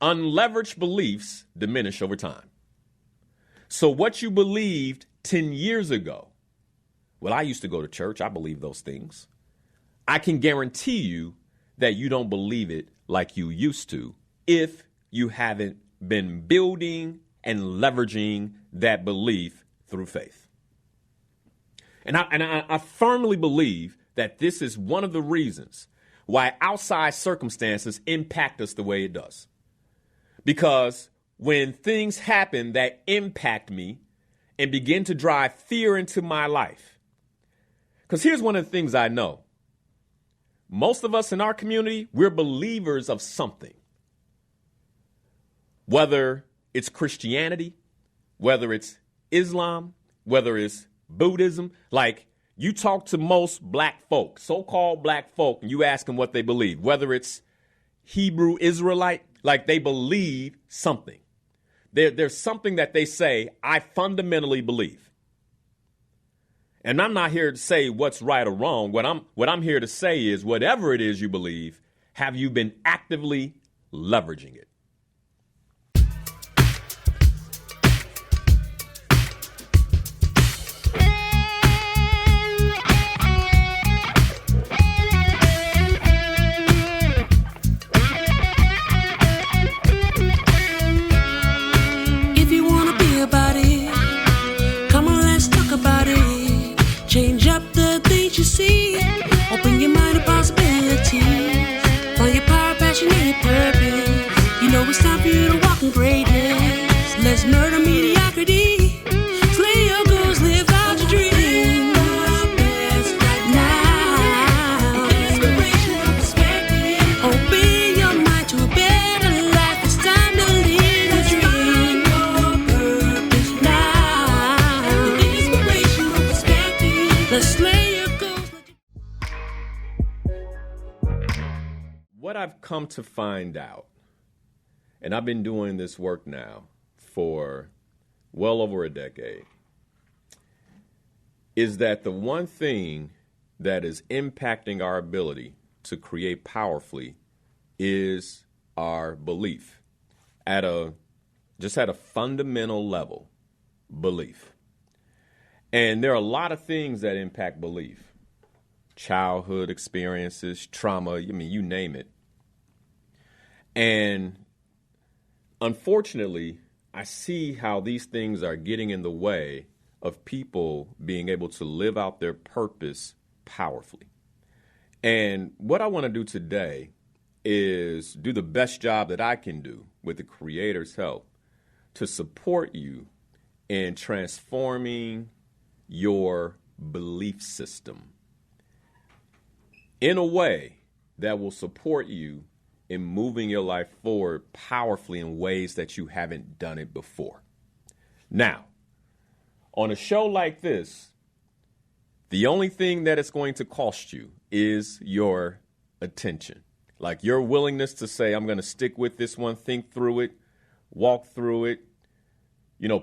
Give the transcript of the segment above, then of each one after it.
unleveraged beliefs diminish over time. So what you believed 10 years ago, well, I used to go to church. I believe those things. I can guarantee you that you don't believe it like you used to if you haven't been building and leveraging that belief through faith. And I firmly believe that this is one of the reasons why outside circumstances impact us the way it does. Because when things happen that impact me and begin to drive fear into my life, because here's one of the things I know. Most of us in our community, we're believers of something. Whether it's Christianity, whether it's Islam, whether it's Buddhism, like you talk to most black folk, so-called black folk, and you ask them what they believe, whether it's Hebrew Israelite, like they believe something. There's something that they say, I fundamentally believe. And I'm not here to say what's right or wrong. What I'm here to say is whatever it is you believe, have you been actively leveraging it? Change up the things you see. Open your mind to possibilities. Find your power, passion, and your purpose. You know it's time for you to walk in greatness. Let's murder mediocrity. Slay your goals, live out your dreams. Right now. Inspiration and perspective. Open your mind to a better life. It's time to live your dream. Your purpose now. Inspiration and perspective. Let's slay your goals. What I've come to find out, and I've been doing this work now for well over a decade, is that the one thing that is impacting our ability to create powerfully is our belief at a fundamental level, belief. And there are a lot of things that impact belief. Childhood experiences, trauma, I mean, you name it. And unfortunately, I see how these things are getting in the way of people being able to live out their purpose powerfully. And what I want to do today is do the best job that I can do with the Creator's help to support you in transforming your belief system in a way that will support you in moving your life forward powerfully in ways that you haven't done it before. Now, on a show like this, the only thing that it's going to cost you is your attention. Like your willingness to say, I'm going to stick with this one, think through it, walk through it,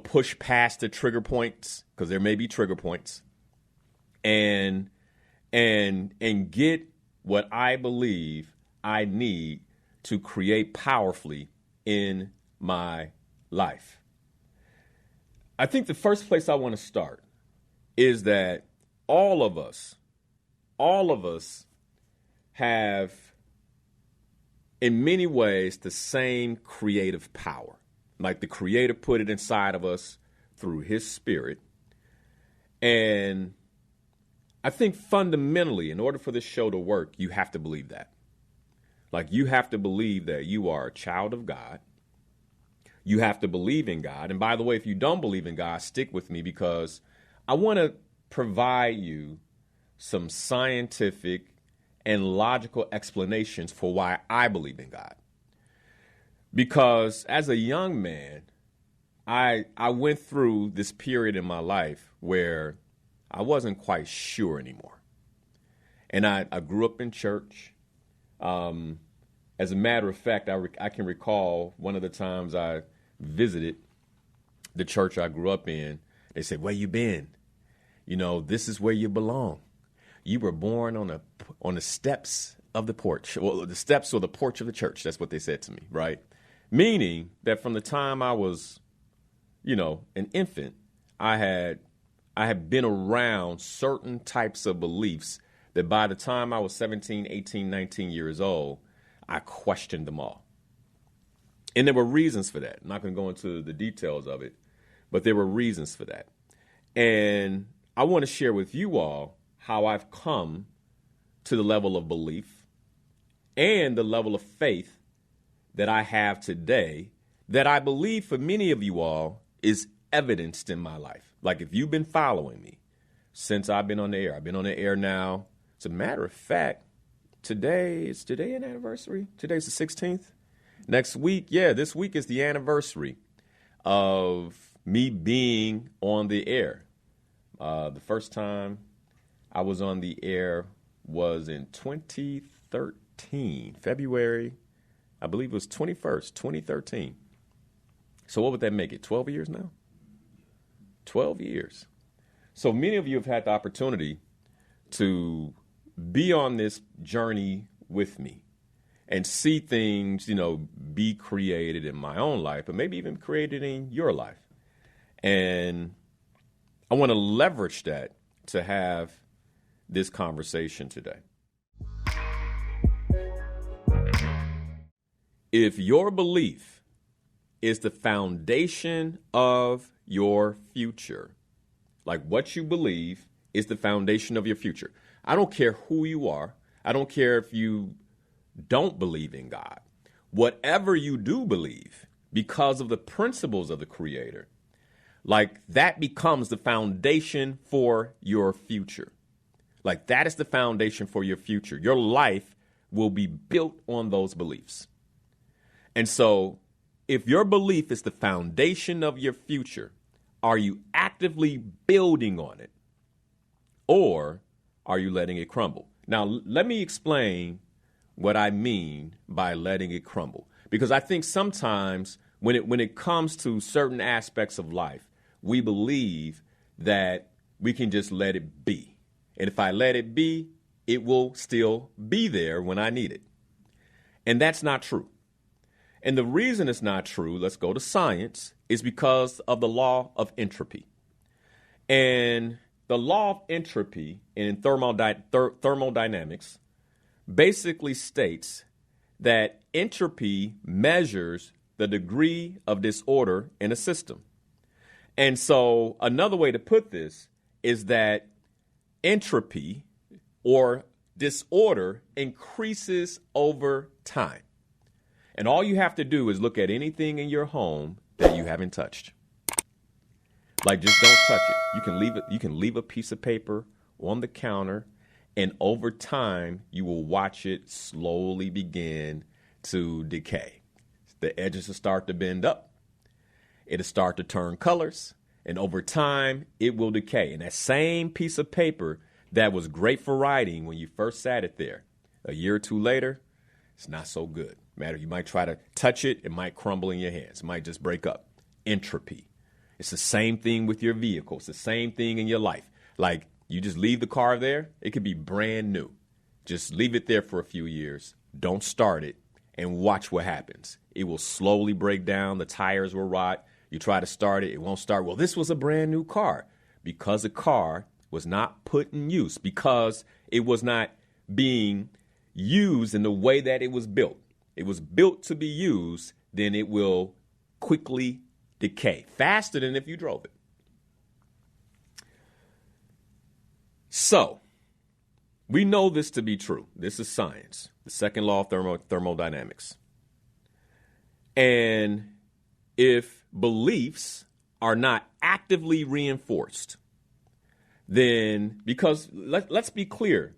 push past the trigger points, because there may be trigger points, and get what I believe I need to create powerfully in my life. I think the first place I want to start is that all of us have, in many ways, the same creative power. Like the Creator put it inside of us through His Spirit. And I think fundamentally, in order for this show to work, you have to believe that. Like you have to believe that you are a child of God. You have to believe in God. And by the way, if you don't believe in God, stick with me, because I want to provide you some scientific and logical explanations for why I believe in God. Because as a young man, I went through this period in my life where I wasn't quite sure anymore. And I grew up in church. As a matter of fact, I can recall one of the times I visited the church I grew up in. They said, "Where you been? This is where you belong. You were born on the steps of the porch, well, the steps or the porch of the church." That's what they said to me, right? Meaning that from the time I was, an infant, I had been around certain types of beliefs that by the time I was 17, 18, 19 years old, I questioned them all. And there were reasons for that. I'm not going to go into the details of it, but there were reasons for that. And I want to share with you all how I've come to the level of belief and the level of faith that I have today that I believe for many of you all is evidenced in my life. Like if you've been following me since I've been on the air, I've been on the air now. As a matter of fact, is today an anniversary? Today's the 16th. Next week, this week is the anniversary of me being on the air. The first time I was on the air was in 2013, February, I believe it was 21st, 2013. So what would that make it, 12 years now? 12 years. So many of you have had the opportunity to be on this journey with me and see things, be created in my own life, but maybe even created in your life. And I want to leverage that to have this conversation today. If your belief is the foundation of your future, like what you believe is the foundation of your future. I don't care who you are. I don't care if you don't believe in God. Whatever you do believe, because of the principles of the Creator, like that becomes the foundation for your future. Like that is the foundation for your future. Your life will be built on those beliefs. And so if your belief is the foundation of your future, are you actively building on it? Or are you letting it crumble? Now, let me explain what I mean by letting it crumble. Because I think sometimes when it comes to certain aspects of life, we believe that we can just let it be. And if I let it be, it will still be there when I need it. And that's not true. And the reason it's not true, let's go to science, is because of the law of entropy. And the law of entropy in thermodynamics basically states that entropy measures the degree of disorder in a system. And so another way to put this is that entropy or disorder increases over time. And all you have to do is look at anything in your home that you haven't touched. Like, just don't touch it. You can leave a piece of paper on the counter, and over time, you will watch it slowly begin to decay. The edges will start to bend up. It'll start to turn colors, and over time, it will decay. And that same piece of paper that was great for writing when you first sat it there, a year or two later, it's not so good. Matter, you might try to touch it, it might crumble in your hands. It might just break up. Entropy. It's the same thing with your vehicle. It's the same thing in your life. Like, you just leave the car there, it could be brand new. Just leave it there for a few years. Don't start it and watch what happens. It will slowly break down. The tires will rot. You try to start it, it won't start. Well, this was a brand new car. Because the car was not put in use, because it was not being used in the way that it was built. It was built to be used, then it will quickly decay, faster than if you drove it. So, we know this to be true. This is science, the second law of thermodynamics. And if beliefs are not actively reinforced, then, because let's be clear,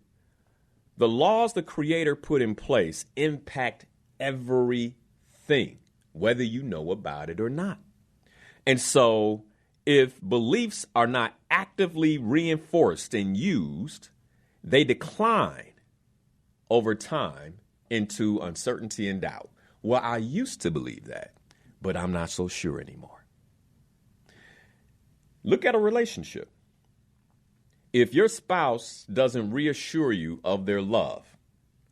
the laws the Creator put in place impact everything, whether you know about it or not. And so if beliefs are not actively reinforced and used, they decline over time into uncertainty and doubt. Well, I used to believe that, but I'm not so sure anymore. Look at a relationship. If your spouse doesn't reassure you of their love,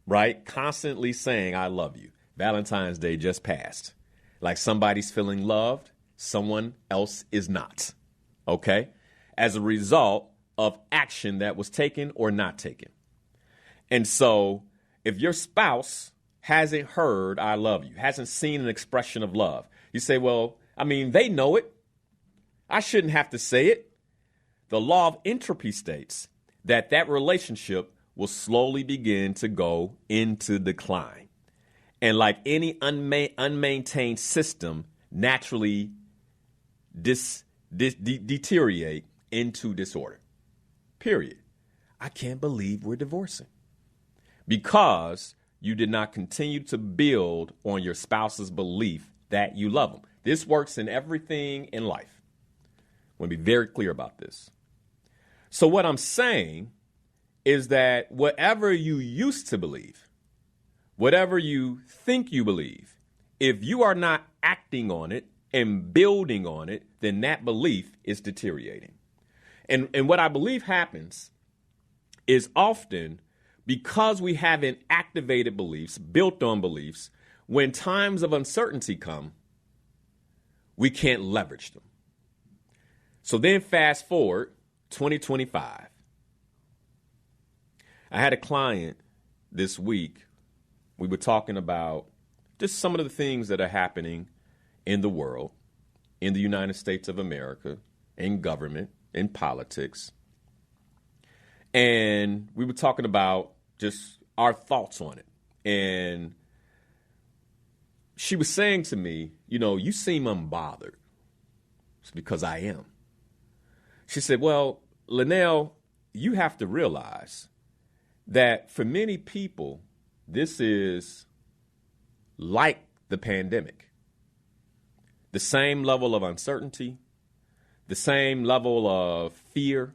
right? Constantly saying, I love you. Valentine's Day just passed. Like somebody's feeling loved, someone else is not. Okay? As a result of action that was taken or not taken. And so if your spouse hasn't heard I love you, hasn't seen an expression of love, you say, well, I mean, they know it. I shouldn't have to say it. The law of entropy states that that relationship will slowly begin to go into decline. And like any unmaintained system, naturally deteriorate into disorder. Period. I can't believe we're divorcing. Because you did not continue to build on your spouse's belief that you love them. This works in everything in life. I want to be very clear about this. So what I'm saying is that whatever you used to believe, whatever you think you believe, if you are not acting on it and building on it, then that belief is deteriorating. And what I believe happens is often because we haven't activated beliefs, built on beliefs, when times of uncertainty come, we can't leverage them. So then fast forward 2025. I had a client this week. We were talking about just some of the things that are happening in the world, in the United States of America, in government, in politics. And we were talking about just our thoughts on it. And she was saying to me, you know, you seem unbothered. It's because I am. She said, well, Linnell, you have to realize that for many people, this is like the pandemic. The same level of uncertainty, the same level of fear,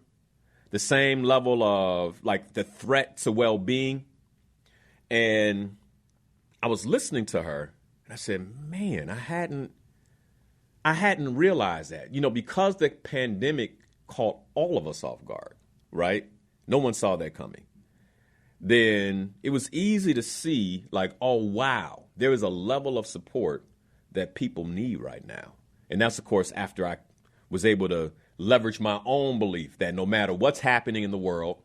the same level of like the threat to well-being. And I was listening to her and I said, man, I hadn't realized that, you know, because the pandemic caught all of us off guard, right? No one saw that coming. Then it was easy to see like, oh, wow, there is a level of support that people need right now. And that's, of course, after I was able to leverage my own belief that no matter what's happening in the world,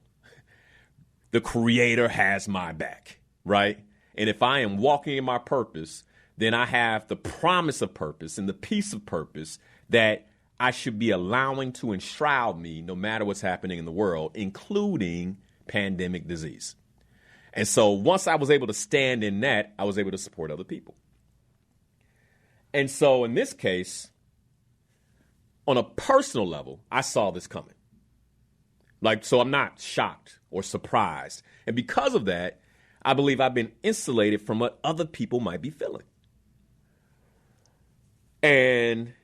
the Creator has my back, right? And if I am walking in my purpose, then I have the promise of purpose and the peace of purpose that I should be allowing to enshroud me no matter what's happening in the world, including pandemic disease. And so once I was able to stand in that, I was able to support other people. And so in this case, on a personal level, I saw this coming. Like, so I'm not shocked or surprised. And because of that, I believe I've been insulated from what other people might be feeling. And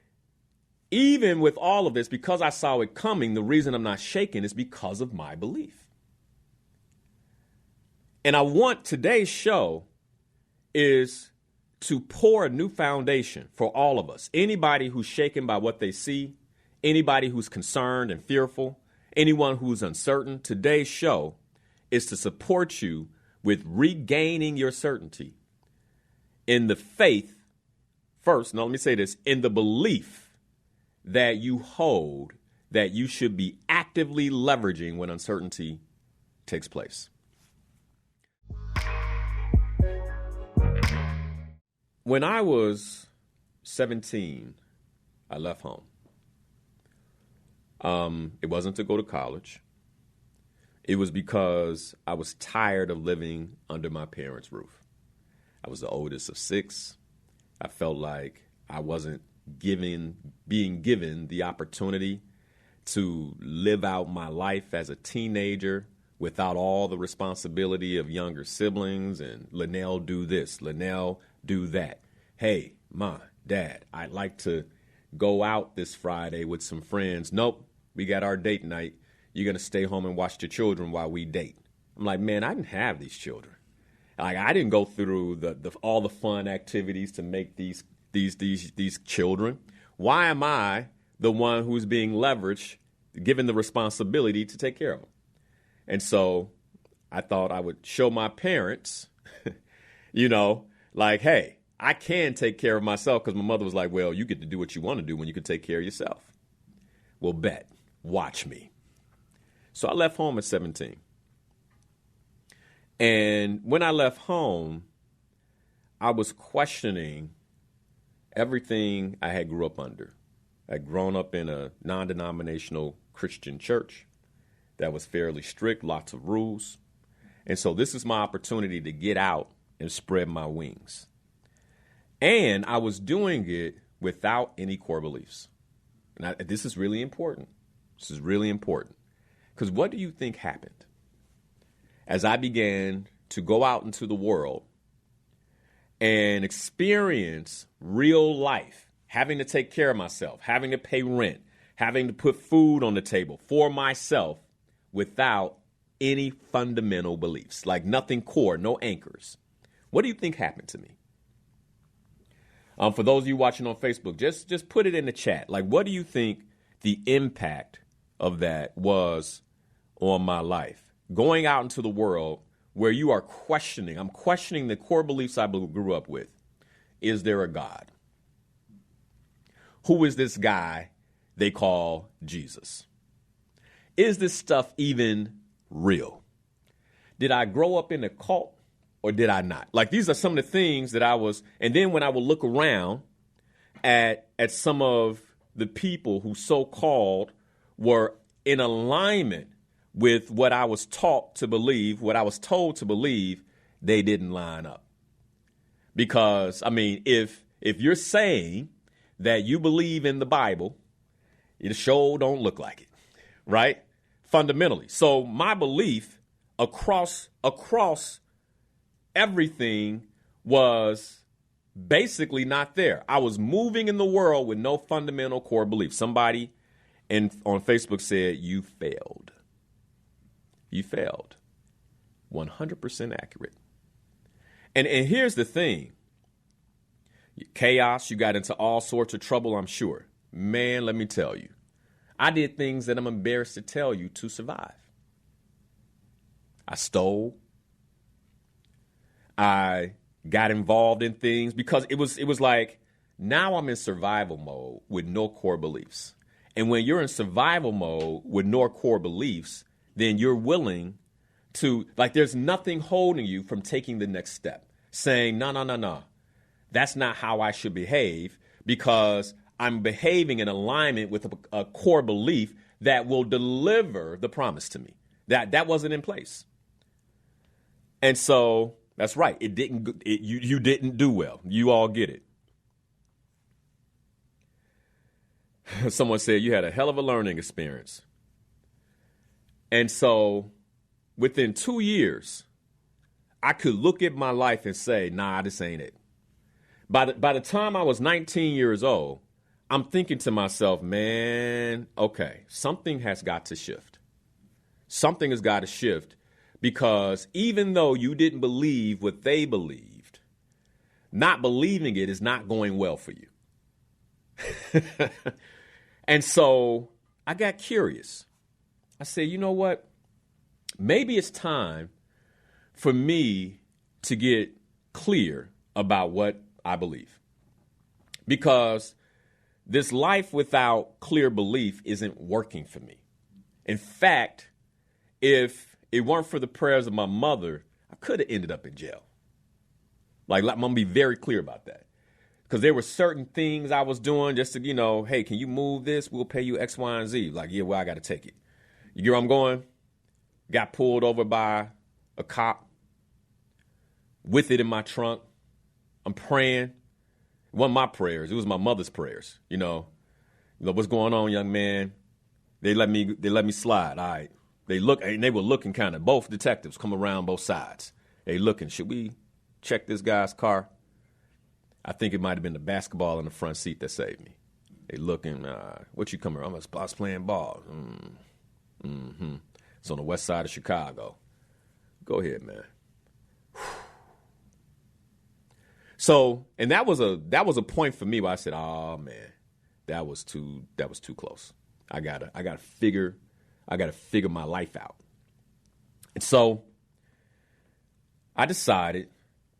even with all of this, because I saw it coming, the reason I'm not shaken is because of my belief. And I want today's show is to pour a new foundation for all of us. Anybody who's shaken by what they see, anybody who's concerned and fearful, anyone who's uncertain, today's show is to support you with regaining your certainty in the faith, first, now let me say this, in the belief that you hold that you should be actively leveraging when uncertainty takes place. When I was 17, I left home. It wasn't to go to college. It was because I was tired of living under my parents' roof. I was the oldest of 6. I felt like I wasn't being given the opportunity to live out my life as a teenager without all the responsibility of younger siblings and Linnell do this, Linnell do that. Hey, Ma, Dad, I'd like to go out this Friday with some friends. Nope, we got our date night. You're going to stay home and watch the children while we date. I'm like, man, I didn't have these children. Like, I didn't go through all the fun activities to make these children. Why am I the one who's being leveraged, given the responsibility to take care of them? And so I thought I would show my parents, like, hey, I can take care of myself because my mother was like, well, you get to do what you want to do when you can take care of yourself. Well, bet. Watch me. So I left home at 17. And when I left home, I was questioning everything I had grew up under. I'd grown up in a non-denominational Christian church that was fairly strict, lots of rules. And so this is my opportunity to get out and spread my wings. And I was doing it without any core beliefs. And this is really important. This is really important. Because what do you think happened? As I began to go out into the world and experience real life, having to take care of myself, having to pay rent, having to put food on the table for myself without any fundamental beliefs, like nothing core, no anchors. What do you think happened to me? For those of you watching on Facebook, just put it in the chat. Like, what do you think the impact of that was on my life? Going out into the world where you are questioning, I'm questioning the core beliefs I grew up with. Is there a God? Who is this guy they call Jesus? Is this stuff even real? Did I grow up in a cult or did I not? Like, these are some of the things that I was, and then when I would look around at some of the people who so-called were in alignment with what I was taught to believe, what I was told to believe, they didn't line up. Because, I mean, if you're saying that you believe in the Bible, it sure don't look like it, right? Fundamentally. So my belief across everything was basically not there. I was moving in the world with no fundamental core belief. Somebody on Facebook said, you failed. You failed. 100% accurate. And here's the thing. Chaos, you got into all sorts of trouble, I'm sure. Man, let me tell you. I did things that I'm embarrassed to tell you to survive. I stole. I got involved in things because it was like, now I'm in survival mode with no core beliefs. And when you're in survival mode with no core beliefs, then you're willing to, like, there's nothing holding you from taking the next step, saying, no. That's not how I should behave because I'm behaving in alignment with a core belief that will deliver the promise to me. That wasn't in place. And so that's right. You didn't do well. You all get it. Someone said you had a hell of a learning experience. And so within 2 years, I could look at my life and say, nah, this ain't it. By the time I was 19 years old, I'm thinking to myself, man, okay, something has got to shift. Something has got to shift because even though you didn't believe what they believed, not believing it is not going well for you. And so I got curious. I said, you know what? Maybe it's time for me to get clear about what I believe. Because this life without clear belief isn't working for me. In fact, if it weren't for the prayers of my mother, I could have ended up in jail. Like, I'm going to be very clear about that. Because there were certain things I was doing just to, hey, can you move this? We'll pay you X, Y, and Z. Like, yeah, well, I got to take it. You get where I'm going? Got pulled over by a cop with it in my trunk. I'm praying. It wasn't my prayers. It was my mother's prayers. What's going on, young man? They let me slide. All right. They were looking kind of, both detectives come around both sides. They looking, should we check this guy's car? I think it might have been the basketball in the front seat that saved me. They looking, what you coming around? I was playing ball. Mm-hmm. It's on the west side of Chicago. Go ahead, man. So, and that was a point for me where I said, oh man, that was too close. I gotta figure my life out. And so I decided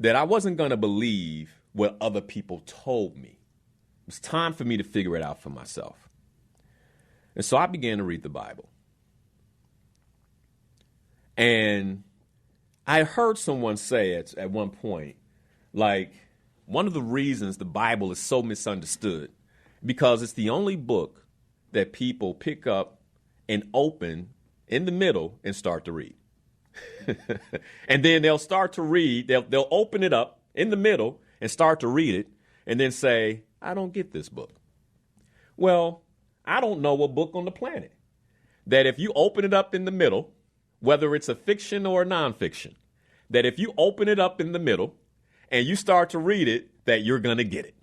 that I wasn't gonna believe what other people told me. It was time for me to figure it out for myself. And so I began to read the Bible. And I heard someone say at one point, like, one of the reasons the Bible is so misunderstood, because it's the only book that people pick up and open in the middle and start to read. And then they'll start to read, they'll open it up in the middle and start to read it, and then say, I don't get this book. Well, I don't know a book on the planet that if you open it up in the middle, whether it's a fiction or a nonfiction, that if you open it up in the middle and you start to read it, that you're going to get it.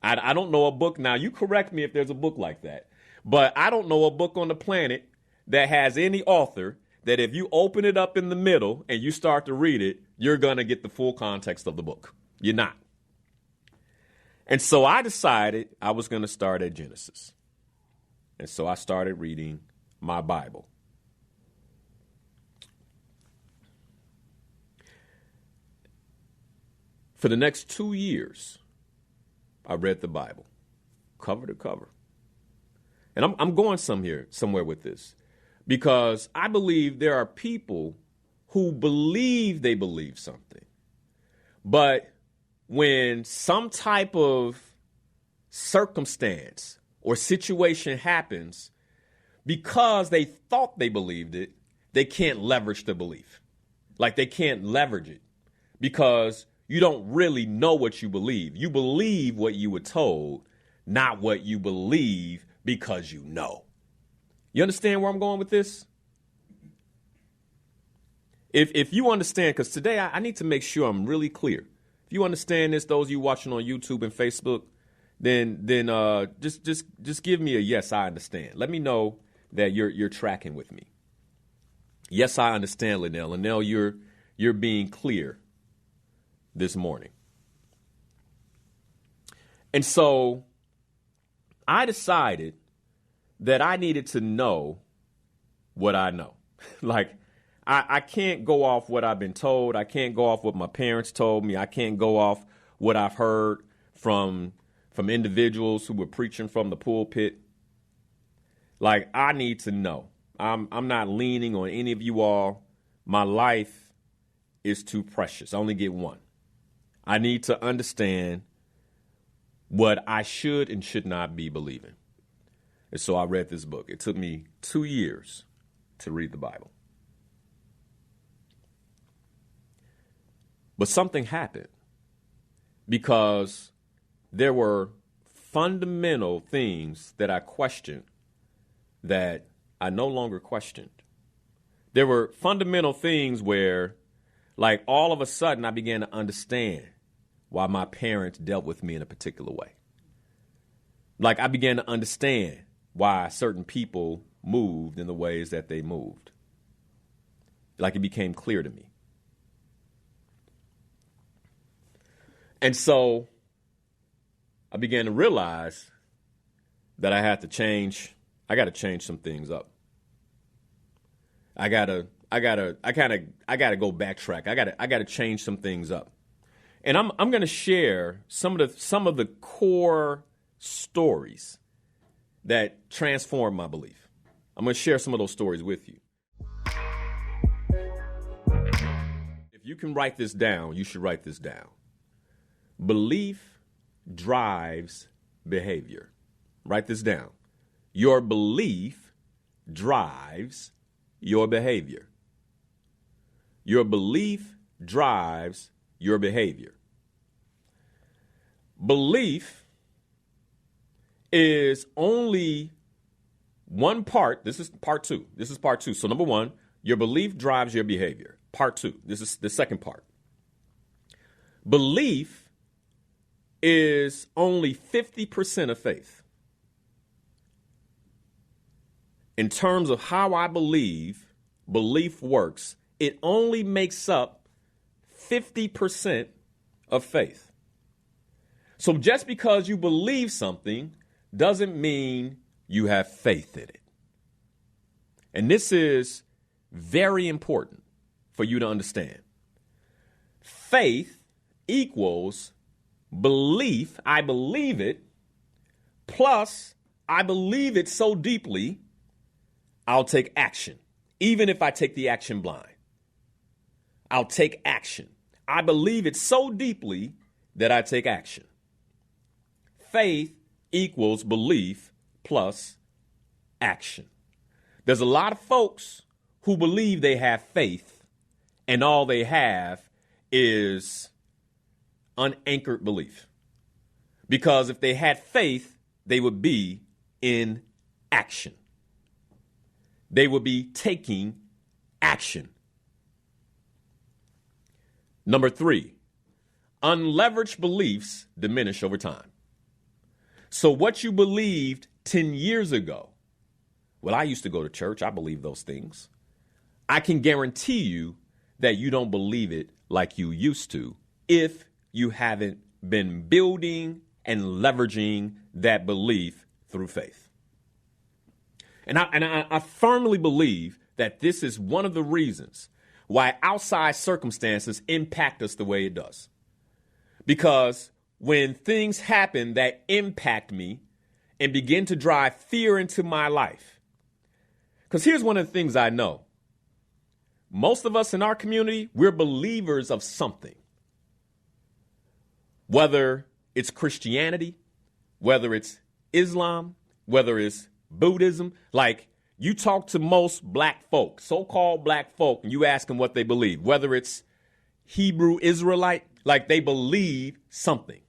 I don't know a book. Now, you correct me if there's a book like that, but I don't know a book on the planet that has any author that if you open it up in the middle and you start to read it, you're going to get the full context of the book. You're not. And so I decided I was going to start at Genesis. And so I started reading my Bible. For the next 2 years, I read the Bible, cover to cover. And I'm going somewhere with this, because I believe there are people who believe they believe something, but when some type of circumstance or situation happens, because they thought they believed it, they can't leverage the belief. Like, they can't leverage it because you don't really know what you believe. You believe what you were told, not what you believe because you know. You understand where I'm going with this? If you understand, because today I need to make sure I'm really clear. If you understand this, those of you watching on YouTube and Facebook, then just give me a yes, I understand. Let me know that you're tracking with me. Yes, I understand, Linnell. Linnell, you're being clear this morning. And so I decided that I needed to know what I know. Like, I can't go off what I've been told. I can't go off what my parents told me. I can't go off what I've heard from individuals who were preaching from the pulpit. Like, I need to know. I'm not leaning on any of you all. My life is too precious. I only get one. I need to understand what I should and should not be believing. And so I read this book. It took me 2 years to read the Bible. But something happened, because there were fundamental things that I questioned that I no longer questioned. There were fundamental things where, like, all of a sudden I began to understand why my parents dealt with me in a particular way. Like, I began to understand why certain people moved in the ways that they moved. Like, it became clear to me. And so I began to realize that I had to change. I got to change some things up. I gotta go backtrack. I gotta change some things up. And I'm going to share some of the core stories that transformed my belief. I'm going to share some of those stories with you. If you can write this down, you should write this down. Belief drives behavior. Write this down. Your belief drives your behavior. Your belief drives your behavior. Belief is only one part. This is part two. So number one, your belief drives your behavior. Part two. This is the second part. Belief is only 50% of faith. In terms of how I belief works, it only makes up 50% of faith. So just because you believe something doesn't mean you have faith in it. And this is very important for you to understand. Faith equals belief, I believe it, plus I believe it so deeply, I'll take action, even if I take the action blind. I'll take action. I believe it so deeply that I take action. Faith equals belief plus action. There's a lot of folks who believe they have faith, and all they have is unanchored belief. Because if they had faith, they would be in action. They would be taking action. Number 3, unleveraged beliefs diminish over time. So what you believed 10 years ago, well, I used to go to church. I believe those things. I can guarantee you that you don't believe it like you used to if you haven't been building and leveraging that belief through faith. And I firmly believe that this is one of the reasons why outside circumstances impact us the way it does. Because when things happen that impact me and begin to drive fear into my life, because here's one of the things I know. Most of us in our community, we're believers of something. Whether it's Christianity, whether it's Islam, whether it's Buddhism, like you talk to most black folk, so-called black folk, and you ask them what they believe, whether it's Hebrew Israelite, like they believe something.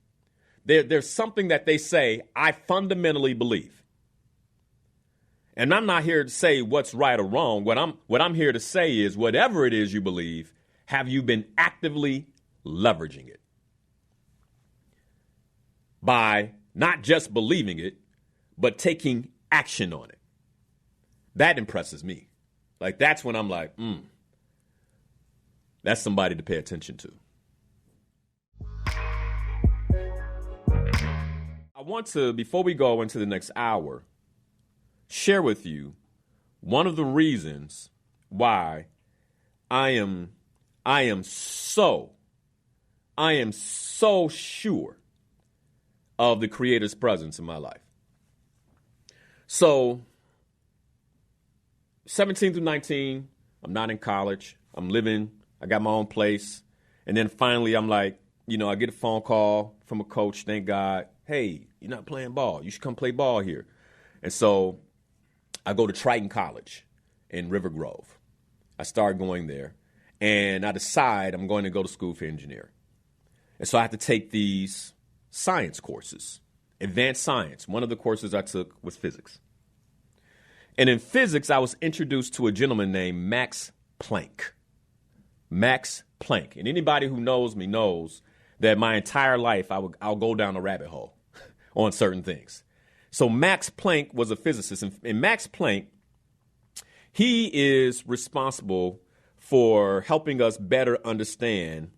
There's something that they say, I fundamentally believe. And I'm not here to say what's right or wrong. What I'm here to say is whatever it is you believe, have you been actively leveraging it? By not just believing it, but taking action on it. That impresses me. Like, that's when I'm like, that's somebody to pay attention to. I want to, before we go into the next hour, share with you one of the reasons why I am so sure of the Creator's presence in my life. So 17 through 19, I'm not in college. I'm living. I got my own place. And then finally, I'm like, I get a phone call from a coach. Thank God. Hey, you're not playing ball. You should come play ball here. And so I go to Triton College in River Grove. I start going there. And I decide I'm going to go to school for engineering. And so I have to take these science courses, advanced science. One of the courses I took was physics. And in physics, I was introduced to a gentleman named Max Planck. Max Planck. And anybody who knows me knows that my entire life I'll go down a rabbit hole on certain things. So Max Planck was a physicist. And Max Planck, he is responsible for helping us better understand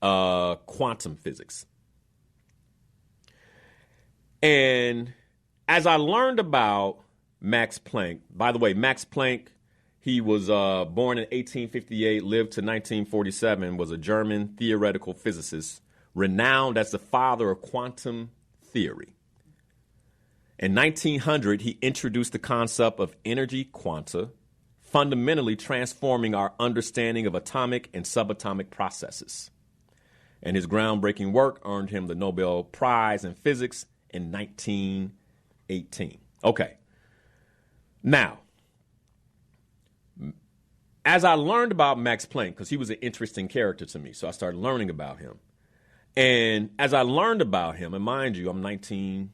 quantum physics. And as I learned about Max Planck, by the way, Max Planck, he was born in 1858, lived to 1947, was a German theoretical physicist, renowned as the father of quantum theory. In 1900, he introduced the concept of energy quanta, fundamentally transforming our understanding of atomic and subatomic processes. And his groundbreaking work earned him the Nobel Prize in Physics in 1918. Okay. Now, as I learned about Max Planck, because he was an interesting character to me, so I started learning about him. And as I learned about him, and mind you, I'm 19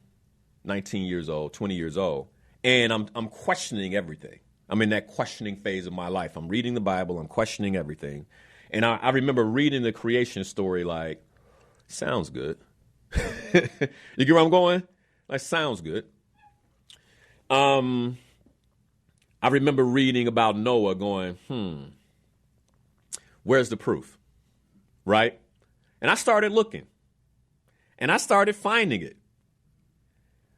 years old, 20 years old, and I'm questioning everything. I'm in that questioning phase of my life. I'm reading the Bible, I'm questioning everything. And I remember reading the creation story like, sounds good. You get where I'm going? Like, sounds good. I remember reading about Noah going, where's the proof? Right? And I started looking. And I started finding it.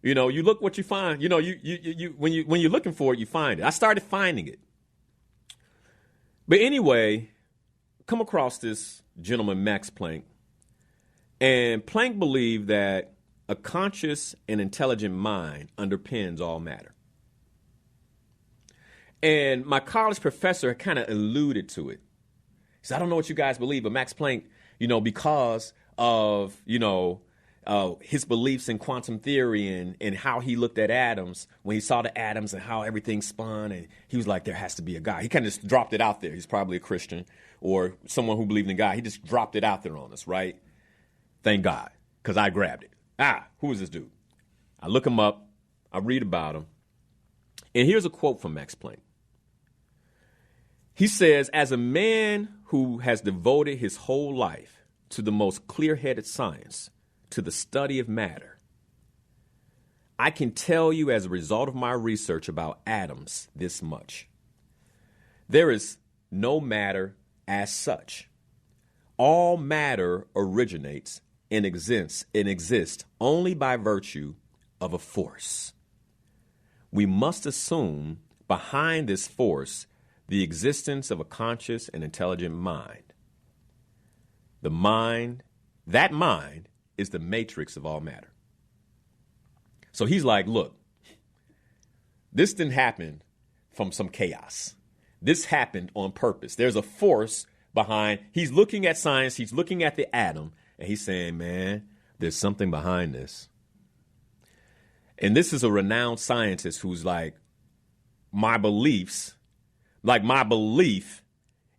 You look what you find. When you're looking for it, you find it. I started finding it. But anyway, come across this gentleman, Max Planck. And Planck believed that a conscious and intelligent mind underpins all matter. And my college professor kind of alluded to it. He said, I don't know what you guys believe, but Max Planck, because of, his beliefs in quantum theory and how he looked at atoms, when he saw the atoms and how everything spun, and he was like, there has to be a God. He kind of just dropped it out there. He's probably a Christian or someone who believed in God. He just dropped it out there on us, right? Thank God, because I grabbed it. Who is this dude? I look him up. I read about him. And here's a quote from Max Planck. He says, as a man who has devoted his whole life to the most clear-headed science, to the study of matter, I can tell you as a result of my research about atoms this much. There is no matter as such. All matter originates and exists only by virtue of a force. We must assume behind this force the existence of a conscious and intelligent mind. That mind is the matrix of all matter. So he's like, look, this didn't happen from some chaos. This happened on purpose. There's a force behind. He's looking at science. He's looking at the atom. And he's saying, man, there's something behind this. And this is a renowned scientist who's like, my belief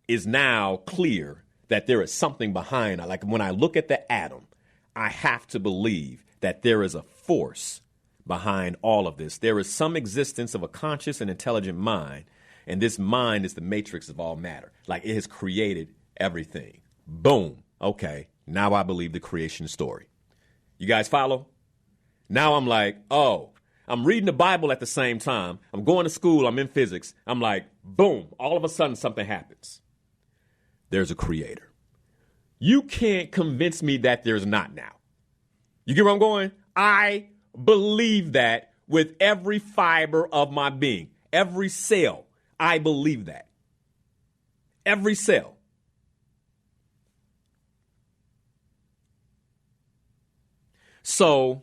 is now clear that there is something behind it. Like when I look at the atom, I have to believe that there is a force behind all of this. There is some existence of a conscious and intelligent mind, and this mind is the matrix of all matter. Like it has created everything. Boom. Okay, now I believe the creation story. You guys follow? Now I'm like, oh, I'm reading the Bible at the same time. I'm going to school. I'm in physics. I'm like, boom, all of a sudden something happens. There's a creator. You can't convince me that there's not now. You get where I'm going? I believe that with every fiber of my being, every cell. I believe that. Every cell. So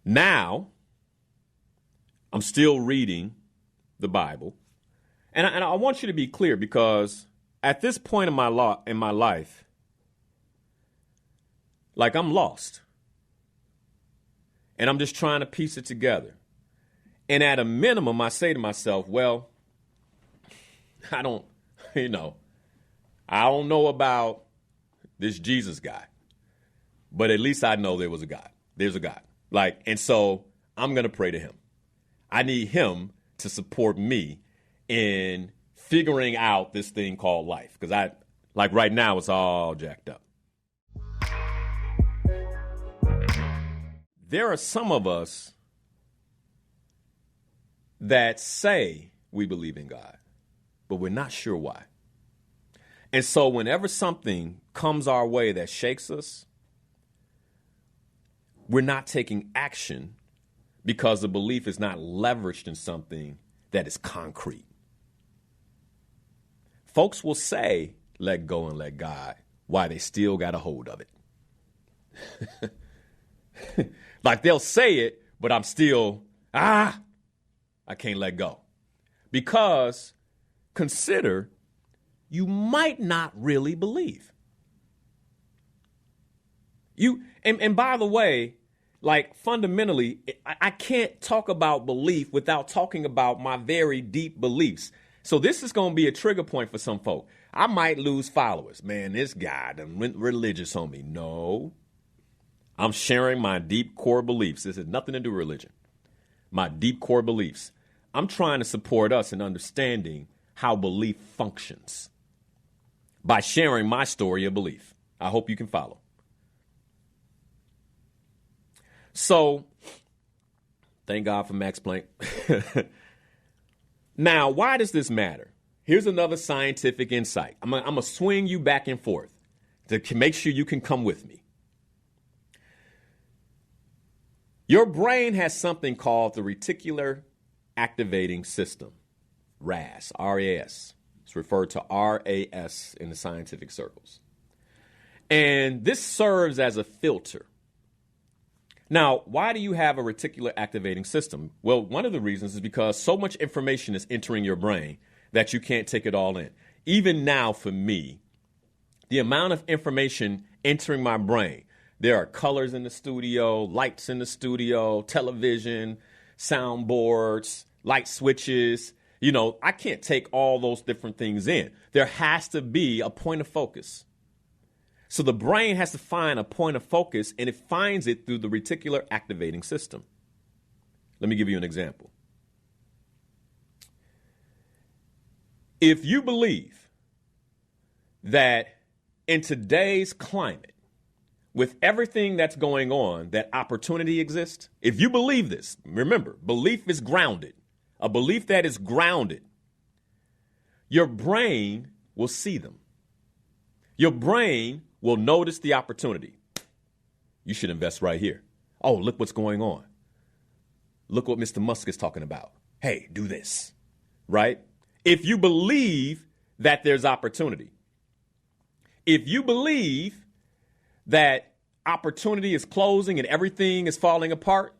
now I'm still reading the Bible. And I want you to be clear, because at this point in my life, like I'm lost. And I'm just trying to piece it together. And at a minimum, I say to myself, well, I don't know about this Jesus guy, but at least I know there was a God. There's a God. And so I'm going to pray to him. I need him to support me in figuring out this thing called life. Because right now, it's all jacked up. There are some of us that say we believe in God, but we're not sure why. And so whenever something comes our way that shakes us, we're not taking action because the belief is not leveraged in something that is concrete. Folks will say, let go and let God, while they still got a hold of it. Like they'll say it, but I'm still, I can't let go. Because consider, you might not really believe. And by the way, fundamentally, I can't talk about belief without talking about my very deep beliefs. So this is going to be a trigger point for some folk. I might lose followers. Man, this guy done went religious on me. No, I'm sharing my deep core beliefs. This has nothing to do with religion. My deep core beliefs. I'm trying to support us in understanding how belief functions by sharing my story of belief. I hope you can follow. So, thank God for Max Planck. Now, why does this matter? Here's another scientific insight. I'm going to swing you back and forth to make sure you can come with me. Your brain has something called the reticular activating system, RAS, R-A-S. It's referred to RAS in the scientific circles. And this serves as a filter. Now, why do you have a reticular activating system? Well, one of the reasons is because so much information is entering your brain that you can't take it all in. Even now, for me, the amount of information entering my brain, there are colors in the studio, lights in the studio, television, soundboards, light switches. I can't take all those different things in. There has to be a point of focus. So the brain has to find a point of focus, and it finds it through the reticular activating system. Let me give you an example. If you believe that in today's climate, with everything that's going on, that opportunity exists, if you believe this, remember, belief is grounded. A belief that is grounded, your brain will see them. Your brain will notice the opportunity. You should invest right here. Oh, look what's going on. Look what Mr. Musk is talking about. Hey, do this, right? If you believe that there's opportunity, if you believe that opportunity is closing and everything is falling apart,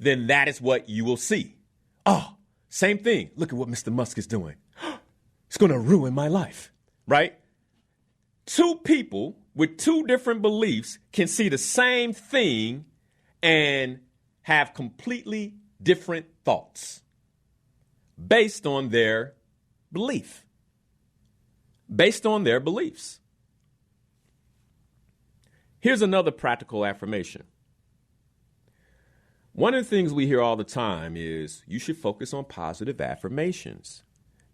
then that is what you will see. Oh, same thing. Look at what Mr. Musk is doing. It's going to ruin my life, right? Two people with two different beliefs can see the same thing and have completely different thoughts based on their belief, based on their beliefs. Here's another practical affirmation. One of the things we hear all the time is you should focus on positive affirmations.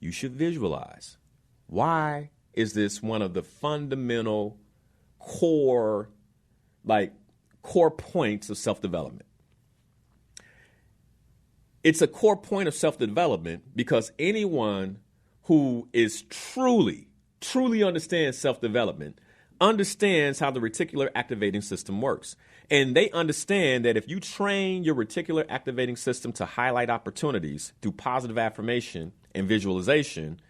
You should visualize. Why is this one of the fundamental core points of self-development? It's a core point of self-development because anyone who is truly understands self-development understands how the reticular activating system works. And they understand that if you train your reticular activating system to highlight opportunities through positive affirmation and visualization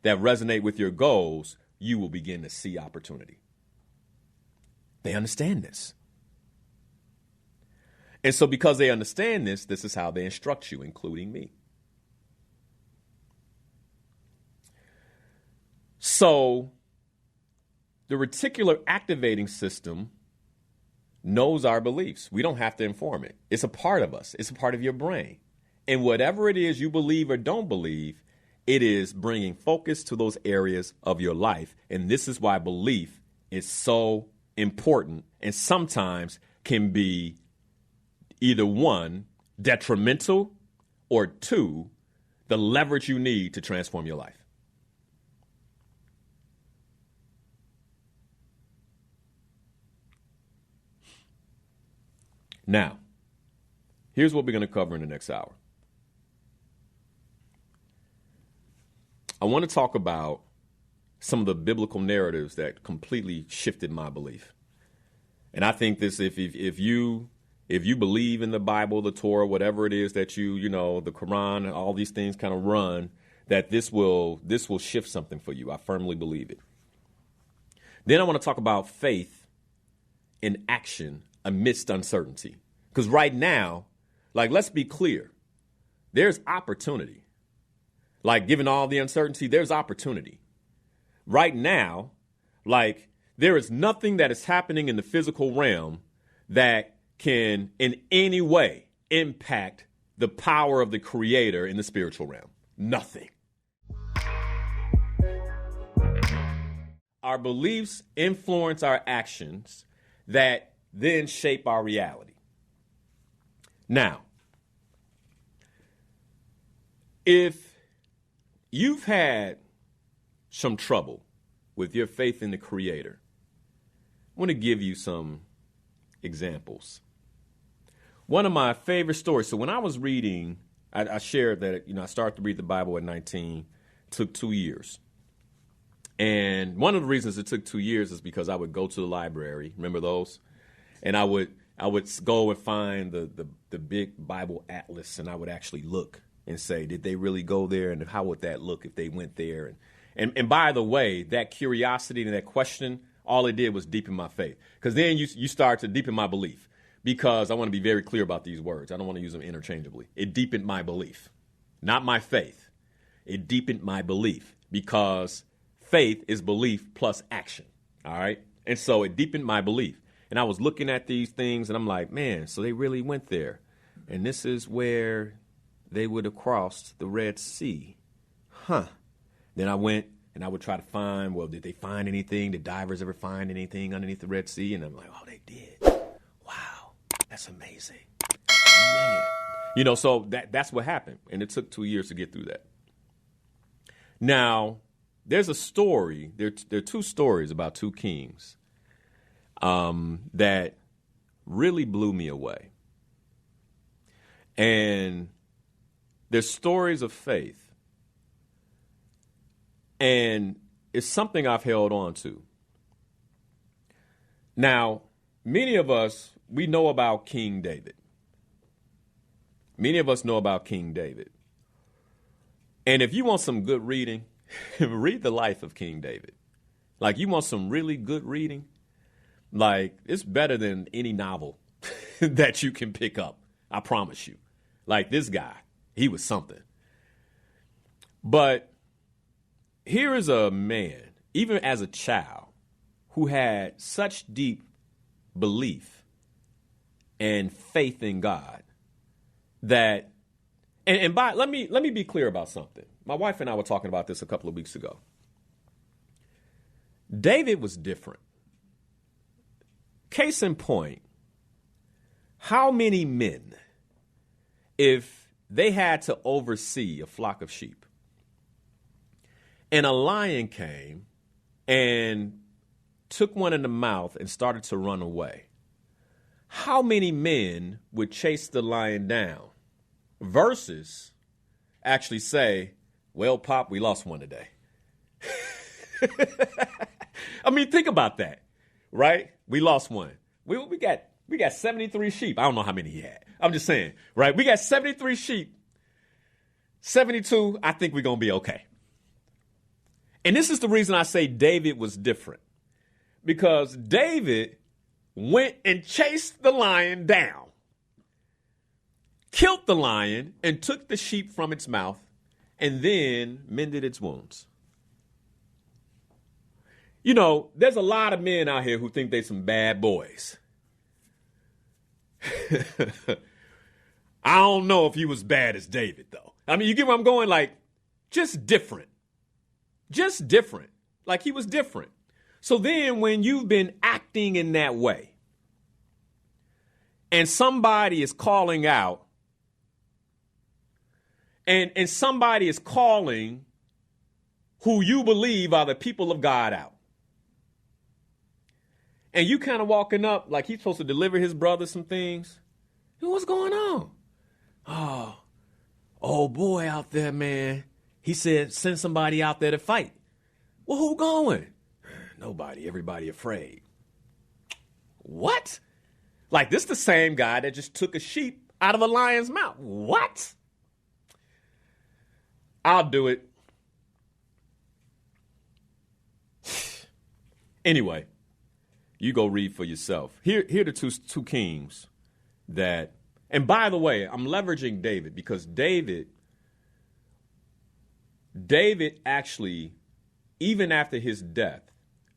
that resonate with your goals, you will begin to see opportunity. They understand this. And so because they understand this, this is how they instruct you, including me. So the reticular activating system knows our beliefs. We don't have to inform it. It's a part of us. It's a part of your brain. And whatever it is you believe or don't believe, it is bringing focus to those areas of your life. And this is why belief is so important and sometimes can be either one, detrimental, or two, the leverage you need to transform your life. Now, here's what we're going to cover in the next hour. I want to talk about some of the biblical narratives that completely shifted my belief. And I think this, if you believe in the Bible, the Torah, whatever it is that the Quran, all these things kind of run, that this will shift something for you. I firmly believe it. Then I want to talk about faith in action amidst uncertainty. Because right now, let's be clear, there's opportunity. Given all the uncertainty, there's opportunity. Right now, there is nothing that is happening in the physical realm that can in any way impact the power of the Creator in the spiritual realm. Nothing. Our beliefs influence our actions that then shape our reality. Now, if you've had some trouble with your faith in the Creator, I want to give you some examples. One of my favorite stories. So when I was reading, I shared that, I started to read the Bible at 19, took 2 years. And one of the reasons it took 2 years is because I would go to the library, remember those? And I would go and find the big Bible atlas, and I would actually look and say, did they really go there? And how would that look if they went there? And by the way, that curiosity and that question all it did was deepen my faith. Because then you start to deepen my belief. Because I want to be very clear about these words. I don't want to use them interchangeably. It deepened my belief, not my faith. It deepened my belief because faith is belief plus action. All right. And so it deepened my belief. And I was looking at these things and I'm like, man, so they really went there. And this is where they would have crossed the Red Sea. Huh. Then I went and I would try to find, well, did they find anything? Did divers ever find anything underneath the Red Sea? And I'm like, oh, they did. Wow. That's amazing. Man. You know, so that's what happened. And it took 2 years to get through that. Now, there's a story. There are two stories about two kings that really blew me away. And they're stories of faith. And it's something I've held on to. Now, many of us, we know about King David. Many of us know about King David. And if you want some good reading, read the life of King David. Like, you want some really good reading? Like, it's better than any novel that you can pick up. I promise you. Like, this guy, he was something. But here is a man, even as a child, who had such deep belief and faith in God that, let me be clear about something. My wife and I were talking about this a couple of weeks ago. David was different. Case in point, how many men, if they had to oversee a flock of sheep, and a lion came and took one in the mouth and started to run away, how many men would chase the lion down versus actually say, well, Pop, we lost one today? I mean, think about that, right? We lost one. We got 73 sheep. I don't know how many he had. I'm just saying, right? We got 73 sheep. 72, I think we're going to be okay. And this is the reason I say David was different. Because David went and chased the lion down, killed the lion, and took the sheep from its mouth, and then mended its wounds. You know, there's a lot of men out here who think they some bad boys. I don't know if he was bad as David, though. I mean, you get where I'm going? Like, just different. Just different. Like, he was different. So then when you've been acting in that way and somebody is calling out and somebody is calling who you believe are the people of God out, and you kind of walking up like he's supposed to deliver his brother some things, what's going on? Oh, boy out there, man. He said, send somebody out there to fight. Well, who going? Nobody. Everybody afraid. What? Like, this the same guy that just took a sheep out of a lion's mouth. What? I'll do it. Anyway, you go read for yourself. Here are the two kings that, and by the way, I'm leveraging David because David actually, even after his death,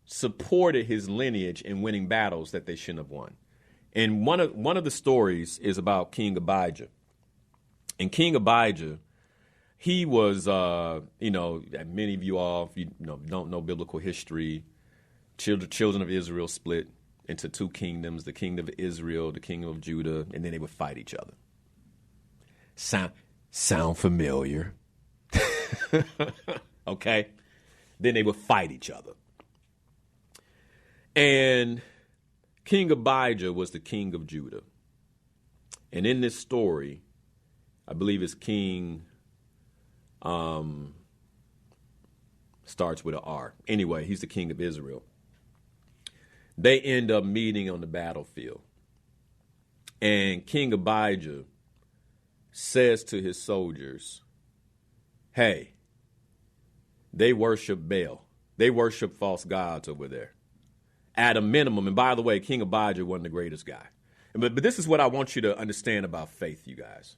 supported his lineage in winning battles that they shouldn't have won. And one of the stories is about King Abijah. And King Abijah, he was, many of you all, if you don't know biblical history, children of Israel split into two kingdoms, the kingdom of Israel, the kingdom of Judah, and then they would fight each other. Sound familiar? Okay? Then they would fight each other. And King Abijah was the king of Judah. And in this story, I believe his king starts with an R. Anyway, he's the king of Israel. They end up meeting on the battlefield. And King Abijah says to his soldiers, hey, they worship Baal. They worship false gods over there. at a minimum. And by the way, King Abijah wasn't the greatest guy. But this is what I want you to understand about faith, you guys,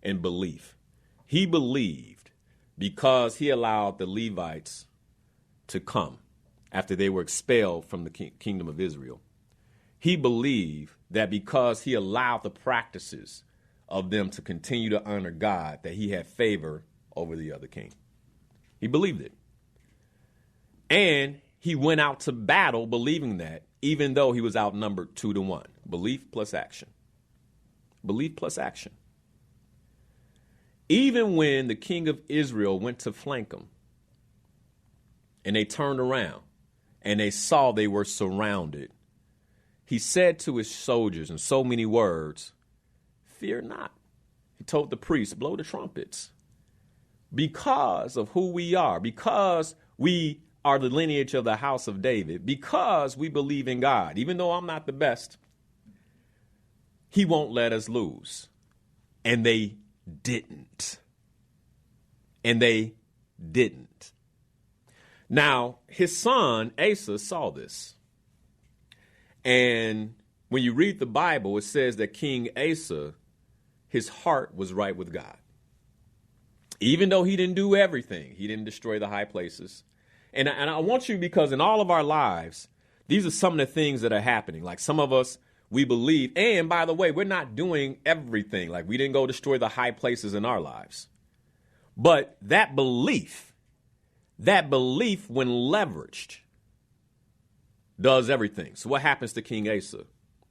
and belief. He believed because he allowed the Levites to come after they were expelled from the kingdom of Israel. He believed that because he allowed the practices of them to continue to honor God, that he had favor over the other king. He believed it. And he went out to battle believing that, even though he was outnumbered 2-1. Belief plus action. Belief plus action. Even when the king of Israel went to flank him, and they turned around, and they saw they were surrounded, he said to his soldiers in so many words, "Fear not." He told the priests, "Blow the trumpets." Because of who we are, because we are the lineage of the house of David, because we believe in God, even though I'm not the best, he won't let us lose. And they didn't. And they didn't. Now, his son, Asa, saw this. And when you read the Bible, it says that King Asa, his heart was right with God. Even though he didn't do everything, he didn't destroy the high places. And I want you, because in all of our lives, these are some of the things that are happening. Like some of us, we believe. And by the way, we're not doing everything. Like we didn't go destroy the high places in our lives. But that belief when leveraged, does everything. So what happens to King Asa?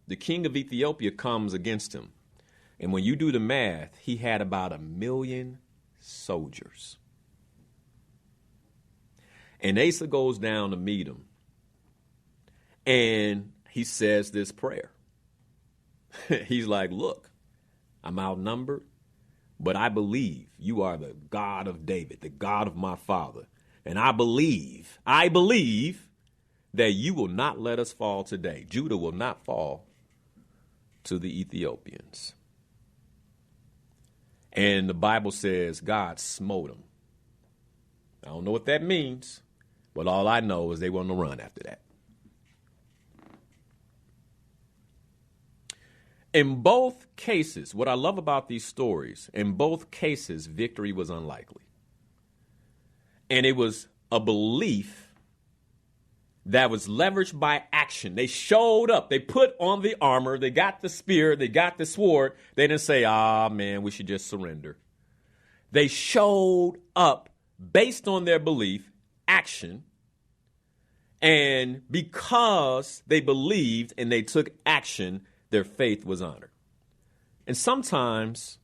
The king of Ethiopia comes against him. And when you do the math, he had about 1 million soldiers. And Asa goes down to meet him. And he says this prayer. He's like, "Look, I'm outnumbered, but I believe you are the God of David, the God of my father. And I believe that you will not let us fall today. Judah will not fall to the Ethiopians." And the Bible says God smote them. I don't know what that means, but all I know is they want to run after that. In both cases, what I love about these stories, in both cases, victory was unlikely. And it was a belief that was leveraged by action. They showed up. They put on the armor. They got the spear. They got the sword. They didn't say, man, we should just surrender. They showed up based on their belief, action. And because they believed and they took action, their faith was honored. And sometimes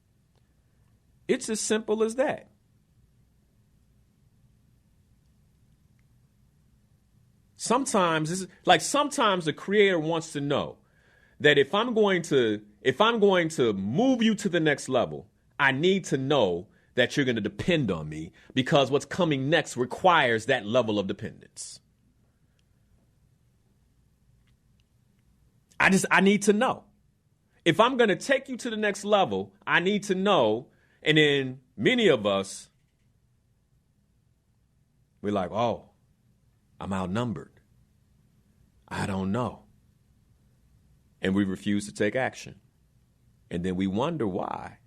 it's as simple as that. Sometimes the Creator wants to know that if I'm going to move you to the next level, I need to know that you're going to depend on me, because what's coming next requires that level of dependence. I need to know. If I'm going to take you to the next level, I need to know. And then many of us, we're like, "Oh, I'm outnumbered. I don't know." And we refuse to take action. And then we wonder why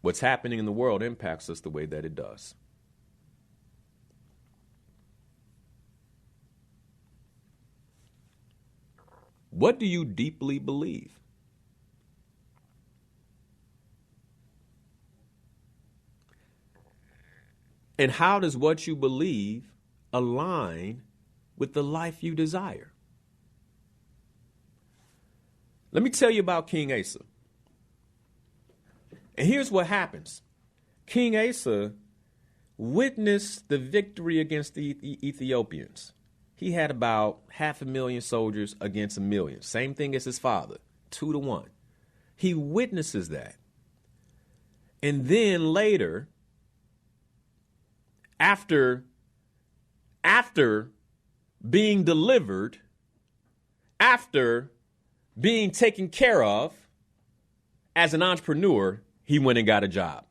what's happening in the world impacts us the way that it does. What do you deeply believe? And how does what you believe align with the life you desire? Let me tell you about King Asa. And here's what happens. King Asa witnessed the victory against the Ethiopians. He had about 500,000 soldiers against 1 million. Same thing as his father, 2-1. He witnesses that. And then later, after being delivered, after being taken care of as an entrepreneur, he went and got a job.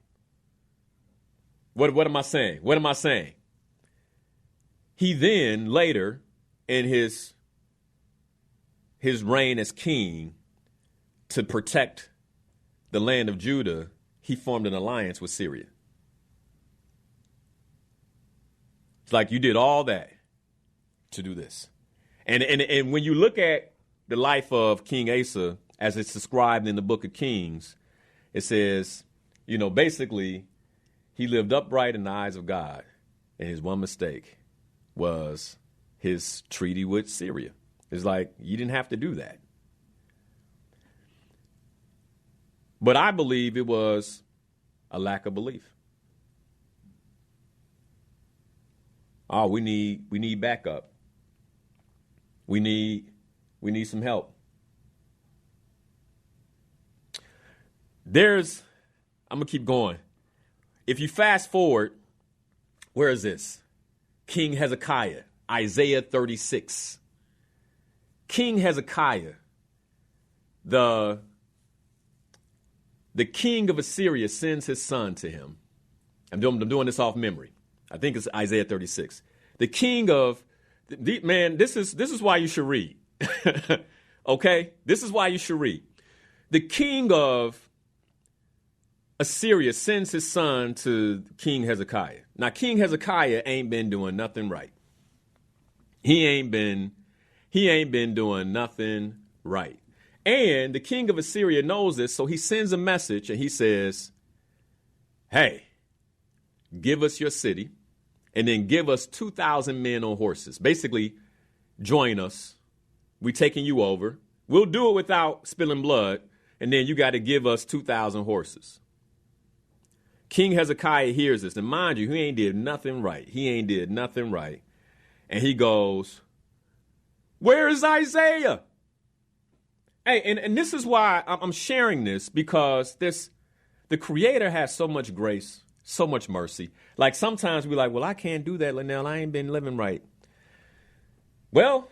What am I saying? What am I saying? He then later, in his reign as king to protect the land of Judah, he formed an alliance with Syria. It's like you did all that to do this. And when you look at the life of King Asa, as it's described in the book of Kings, it says, basically, he lived upright in the eyes of God. And his one mistake was his treaty with Syria. It's like, you didn't have to do that. But I believe it was a lack of belief. Oh, we need backup. We need some help. I'm going to keep going. If you fast forward, where is this? King Hezekiah, Isaiah 36. King Hezekiah, the king of Assyria sends his son to him. I'm doing this off memory. I think it's Isaiah 36. The king of, man, this is why you should read. Okay? This is why you should read. The king of Assyria sends his son to King Hezekiah. Now, King Hezekiah ain't been doing nothing right. He ain't been doing nothing right. And the king of Assyria knows this, so he sends a message and he says, hey, give us your city and then give us 2,000 men on horses. Basically, join us. We taking you over. We'll do it without spilling blood. And then you got to give us 2,000 horses. King Hezekiah hears this. And mind you, he ain't did nothing right. And he goes, where is Isaiah? Hey, and this is why I'm sharing this, because the Creator has so much grace, so much mercy. Like sometimes we're like, well, I can't do that, Linnell. I ain't been living right. Well,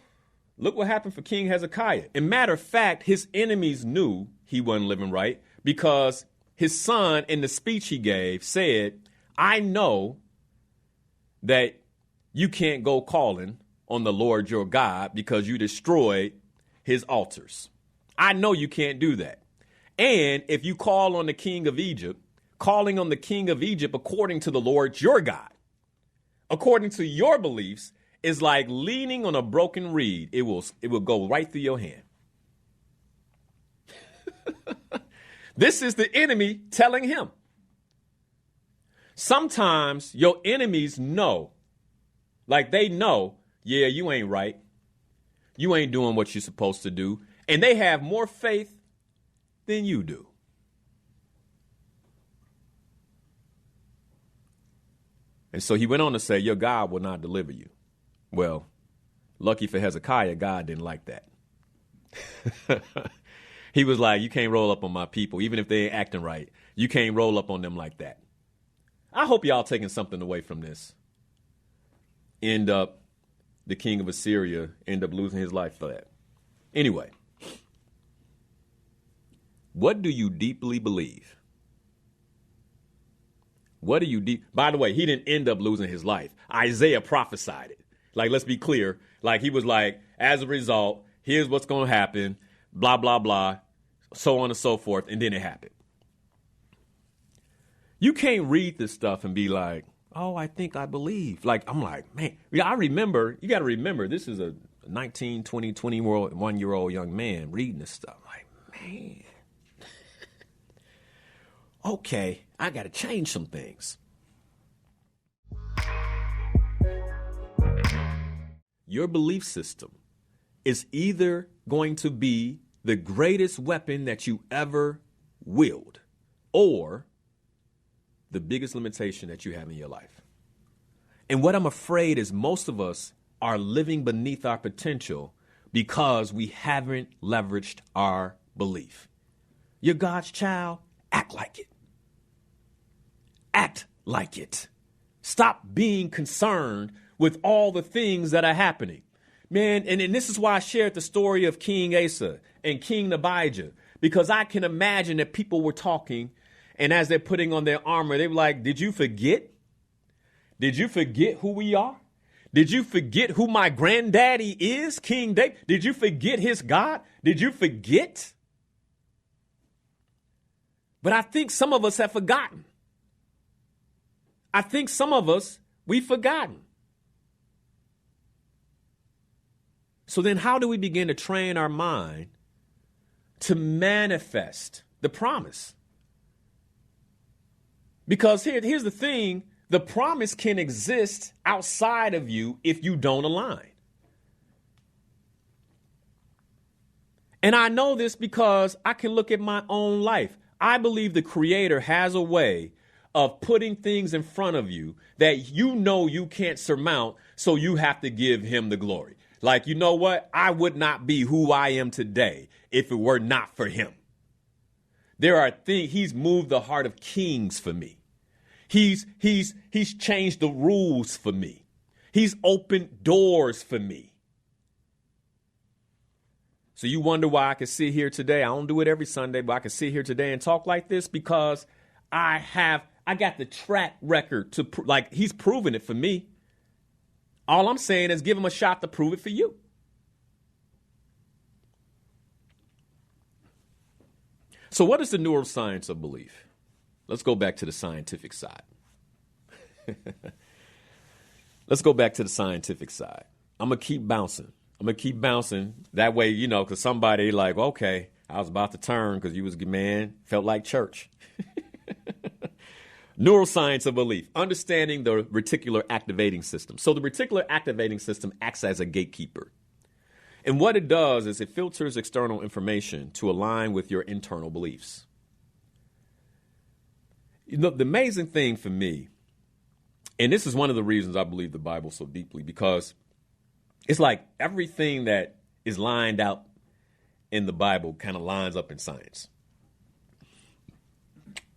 look what happened for King Hezekiah. And matter of fact, his enemies knew he wasn't living right because his son, in the speech he gave, said, I know that you can't go calling on the Lord your God because you destroyed his altars. I know you can't do that. And if you call on the king of Egypt, calling on the king of Egypt according to the Lord your God, according to your beliefs, is like leaning on a broken reed. It will go right through your hand. This is the enemy telling him. Sometimes your enemies know, like they know, yeah, you ain't right. You ain't doing what you're supposed to do. And they have more faith than you do. And so he went on to say, your God will not deliver you. Well, lucky for Hezekiah, God didn't like that. He was like, you can't roll up on my people, even if they ain't acting right. You can't roll up on them like that. I hope y'all taking something away from this. The king of Assyria end up losing his life for that. Anyway, what do you deeply believe? What do you By the way, he didn't end up losing his life. Isaiah prophesied it. Like, let's be clear. Like, he was like, as a result, here's what's going to happen, blah, blah, blah, so on and so forth. And then it happened. You can't read this stuff and be like, oh, I think I believe. Like, I'm like, man, you got to remember, this is a 19, 20, 21-year-old young man reading this stuff. Like, man, okay, I got to change some things. Your belief system is either going to be the greatest weapon that you ever wield or the biggest limitation that you have in your life. And what I'm afraid is most of us are living beneath our potential because we haven't leveraged our belief. You're God's child, act like it. Act like it. Stop being concerned with all the things that are happening. Man, and this is why I shared the story of King Asa and King Abijah, because I can imagine that people were talking, and as they're putting on their armor, they were like, did you forget? Did you forget who we are? Did you forget who my granddaddy is, King David? Did you forget his God? Did you forget? But I think some of us have forgotten. I think some of us, we've forgotten. So then how do we begin to train our mind to manifest the promise? Because here's the thing, the promise can exist outside of you if you don't align. And I know this because I can look at my own life. I believe the Creator has a way of putting things in front of you that you know you can't surmount, so you have to give him the glory. Like, you know what? I would not be who I am today if it were not for him. There are things, he's moved the heart of kings for me. He's changed the rules for me. He's opened doors for me. So you wonder why I can sit here today. I don't do it every Sunday, but I can sit here today and talk like this because I got the track record to he's proven it for me. All I'm saying is give him a shot to prove it for you. So what is the neuroscience of belief? Let's go back to the scientific side. Let's go back to the scientific side. I'm going to keep bouncing. That way, because somebody like, okay, I was about to turn because you was, man, felt like church. Neuroscience of belief, understanding the reticular activating system. So the reticular activating system acts as a gatekeeper. And what it does is it filters external information to align with your internal beliefs. The amazing thing for me, and this is one of the reasons I believe the Bible so deeply, because it's like everything that is lined out in the Bible kind of lines up in science.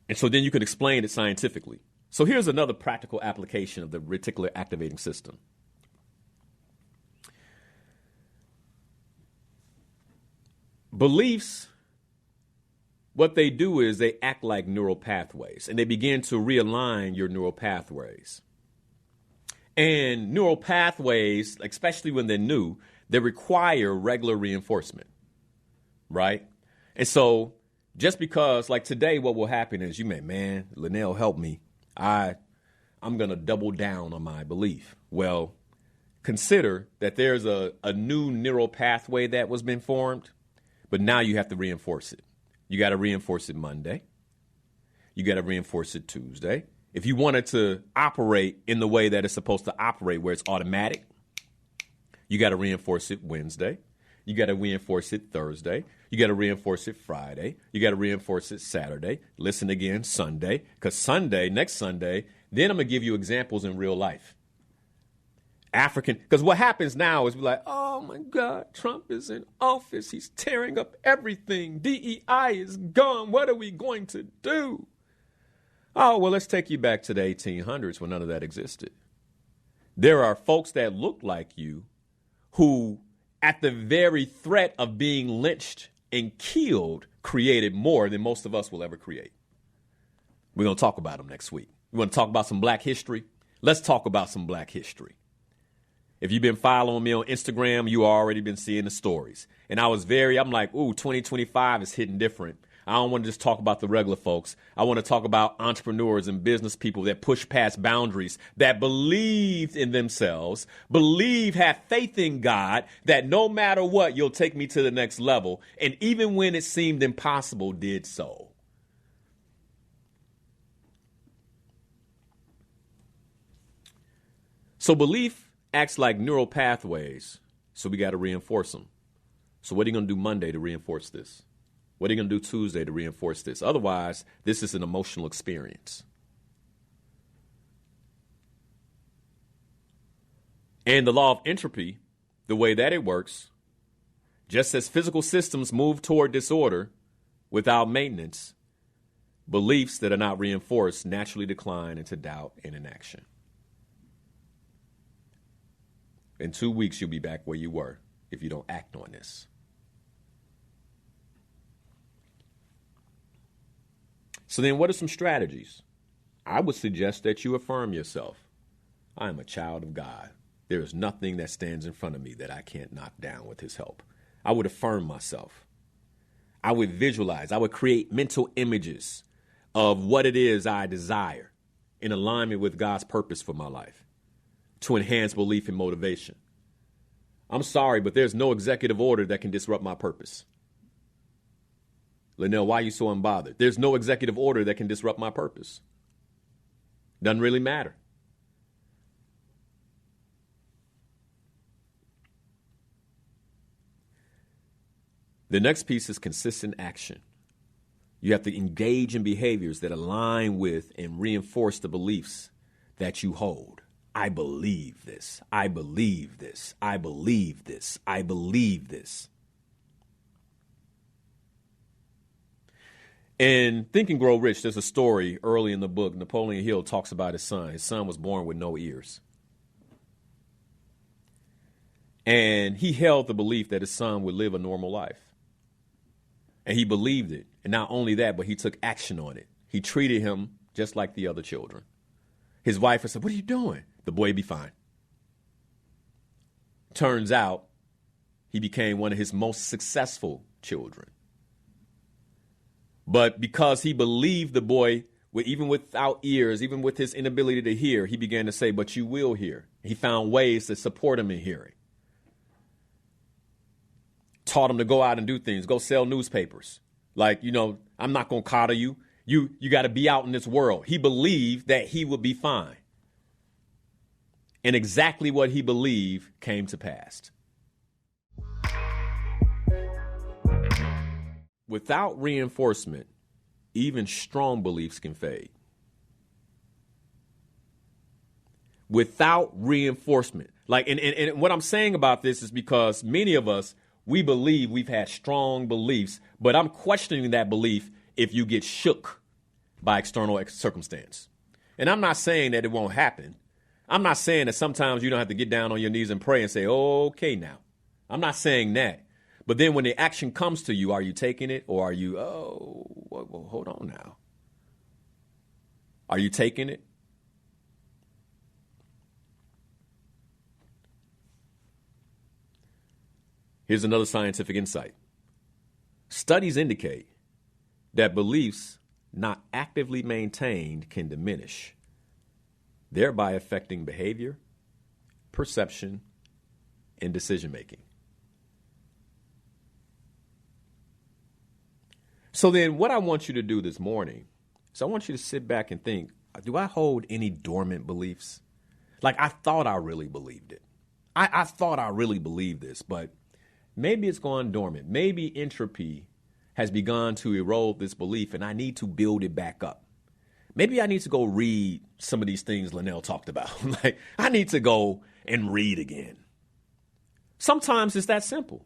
And so then you can explain it scientifically. So here's another practical application of the reticular activating system. Beliefs, what they do is they act like neural pathways, and they begin to realign your neural pathways. And neural pathways, especially when they're new, they require regular reinforcement, right? And so just because, like today, what will happen is man, Linnell, help me. I'm going to double down on my belief. Well, consider that there's a new neural pathway that was been formed, but now you have to reinforce it. You got to reinforce it Monday. You got to reinforce it Tuesday. If you want it to operate in the way that it's supposed to operate, where it's automatic, you got to reinforce it Wednesday. You got to reinforce it Thursday. You got to reinforce it Friday. You got to reinforce it Saturday. Listen again Sunday, because next Sunday, then I'm going to give you examples in real life. Because what happens now is we're like, oh my God, Trump is in office. He's tearing up everything. DEI is gone. What are we going to do? Oh, well, let's take you back to the 1800s when none of that existed. There are folks that look like you who, at the very threat of being lynched and killed, created more than most of us will ever create. We're going to talk about them next week. You want to talk about some black history? Let's talk about some black history. If you've been following me on Instagram, you already been seeing the stories. And I'm like, 2025 is hitting different. I don't want to just talk about the regular folks. I want to talk about entrepreneurs and business people that push past boundaries, that believed in themselves, have faith in God, that no matter what, you'll take me to the next level. And even when it seemed impossible, did so. So belief acts like neural pathways, so we got to reinforce them. So what are you going to do Monday to reinforce this? What are you going to do Tuesday to reinforce this? Otherwise, this is an emotional experience. And the law of entropy, the way that it works, just as physical systems move toward disorder without maintenance, beliefs that are not reinforced naturally decline into doubt and inaction. In 2 weeks, you'll be back where you were if you don't act on this. So then what are some strategies? I would suggest that you affirm yourself. I am a child of God. there is nothing that stands in front of me that I can't knock down with his help. I would affirm myself. I would visualize. I would create mental images of what it is I desire in alignment with God's purpose for my life to enhance belief and motivation. I'm sorry, but there's no executive order that can disrupt my purpose. Linnell, why are you so unbothered? There's no executive order that can disrupt my purpose. Doesn't really matter. The next piece is consistent action. You have to engage in behaviors that align with and reinforce the beliefs that you hold. I believe this. I believe this. I believe this. I believe this. In Think and Grow Rich, there's a story early in the book. Napoleon Hill talks about his son. His son was born with no ears. And he held the belief that his son would live a normal life. And he believed it. And not only that, but he took action on it. He treated him just like the other children. His wife said, "What are you doing?" The boy be fine. Turns out he became one of his most successful children. But because he believed the boy, even without ears, even with his inability to hear, he began to say, "But you will hear." He found ways to support him in hearing. Taught him to go out and do things, go sell newspapers. Like, I'm not going to coddle you. You got to be out in this world. He believed that he would be fine. And exactly what he believed came to pass. Without reinforcement, even strong beliefs can fade. Without reinforcement. And what I'm saying about this is because many of us, we believe we've had strong beliefs, but I'm questioning that belief if you get shook by external circumstance. And I'm not saying that it won't happen. I'm not saying that sometimes you don't have to get down on your knees and pray and say, "Okay, now." I'm not saying that. But then when the action comes to you, are you taking it or are you, well, hold on now. Are you taking it? Here's another scientific insight. Studies indicate that beliefs not actively maintained can diminish, thereby affecting behavior, perception, and decision-making. So then what I want you to do this morning is I want you to sit back and think, do I hold any dormant beliefs? Like I thought I really believed it. I thought I really believed this, but maybe it's gone dormant. Maybe entropy has begun to erode this belief and I need to build it back up. Maybe I need to go read some of these things Linnell talked about. Like I need to go and read again. Sometimes it's that simple.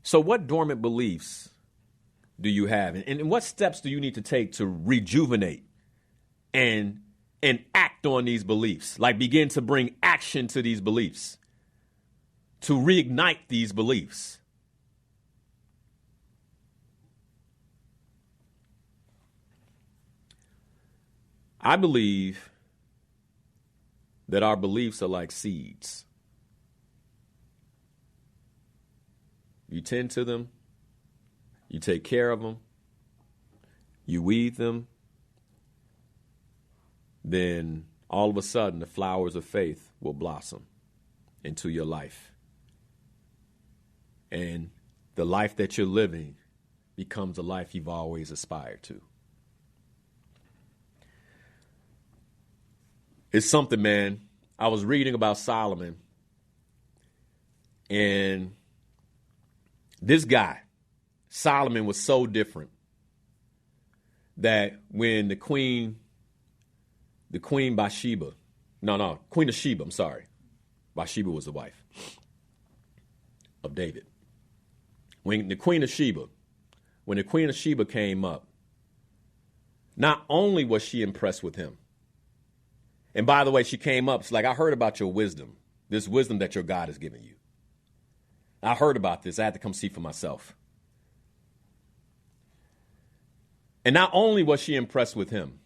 So what dormant beliefs do you have? And what steps do you need to take to rejuvenate and act on these beliefs? Like begin to bring action to these beliefs, to reignite these beliefs. I believe that our beliefs are like seeds. You tend to them, you take care of them, you weed them, then all of a sudden the flowers of faith will blossom into your life. And the life that you're living becomes a life you've always aspired to. It's something, man. I was reading about Solomon, and this guy, Solomon, was so different that when Queen of Sheba, I'm sorry. Bathsheba was the wife of David. When the Queen of Sheba came up, not only was she impressed with him, and by the way, she came up, she's like, "I heard about your wisdom, this wisdom that your God has given you. I heard about this. I had to come see for myself." And not only was she impressed with him,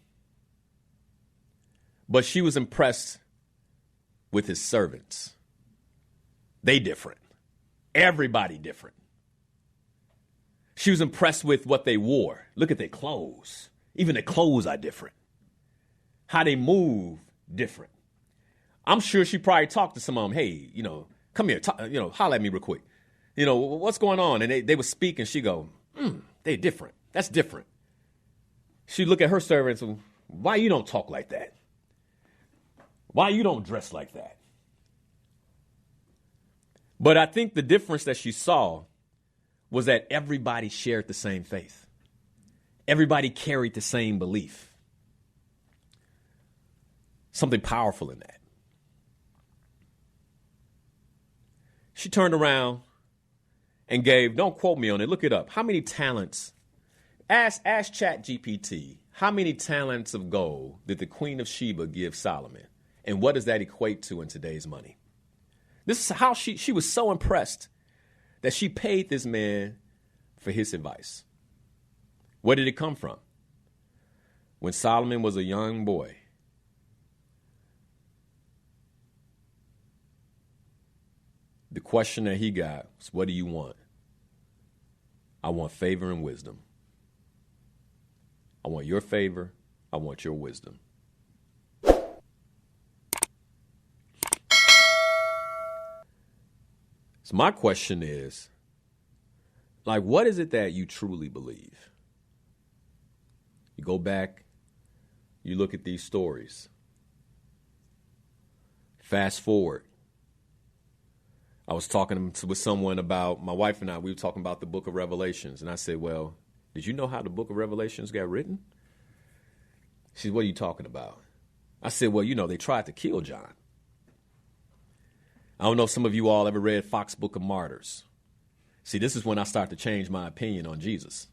But she was impressed with his servants. They different. Everybody different. She was impressed with what they wore. Look at their clothes. Even their clothes are different. How they move, different. I'm sure she probably talked to some of them. Hey, come here, holler at me real quick. What's going on? And they would speak and she go, they different. That's different. She look at her servants and, why you don't talk like that? Why you don't dress like that? But I think the difference that she saw was that everybody shared the same faith. Everybody carried the same belief. Something powerful in that. She turned around and gave, don't quote me on it, look it up. How many talents? Ask ChatGPT, how many talents of gold did the Queen of Sheba give Solomon? And what does that equate to in today's money? This is how she was so impressed that she paid this man for his advice. Where did it come from? When Solomon was a young boy, the question that he got was, what do you want? I want favor and wisdom. I want your favor. I want your wisdom. So my question is, what is it that you truly believe? You go back, you look at these stories. Fast forward. I was talking with someone about, my wife and I, we were talking about the book of Revelations. And I said, well, did you know how the book of Revelations got written? She said, what are you talking about? I said, well, they tried to kill John. I don't know if some of you all ever read Fox Book of Martyrs. See, this is when I start to change my opinion on Jesus.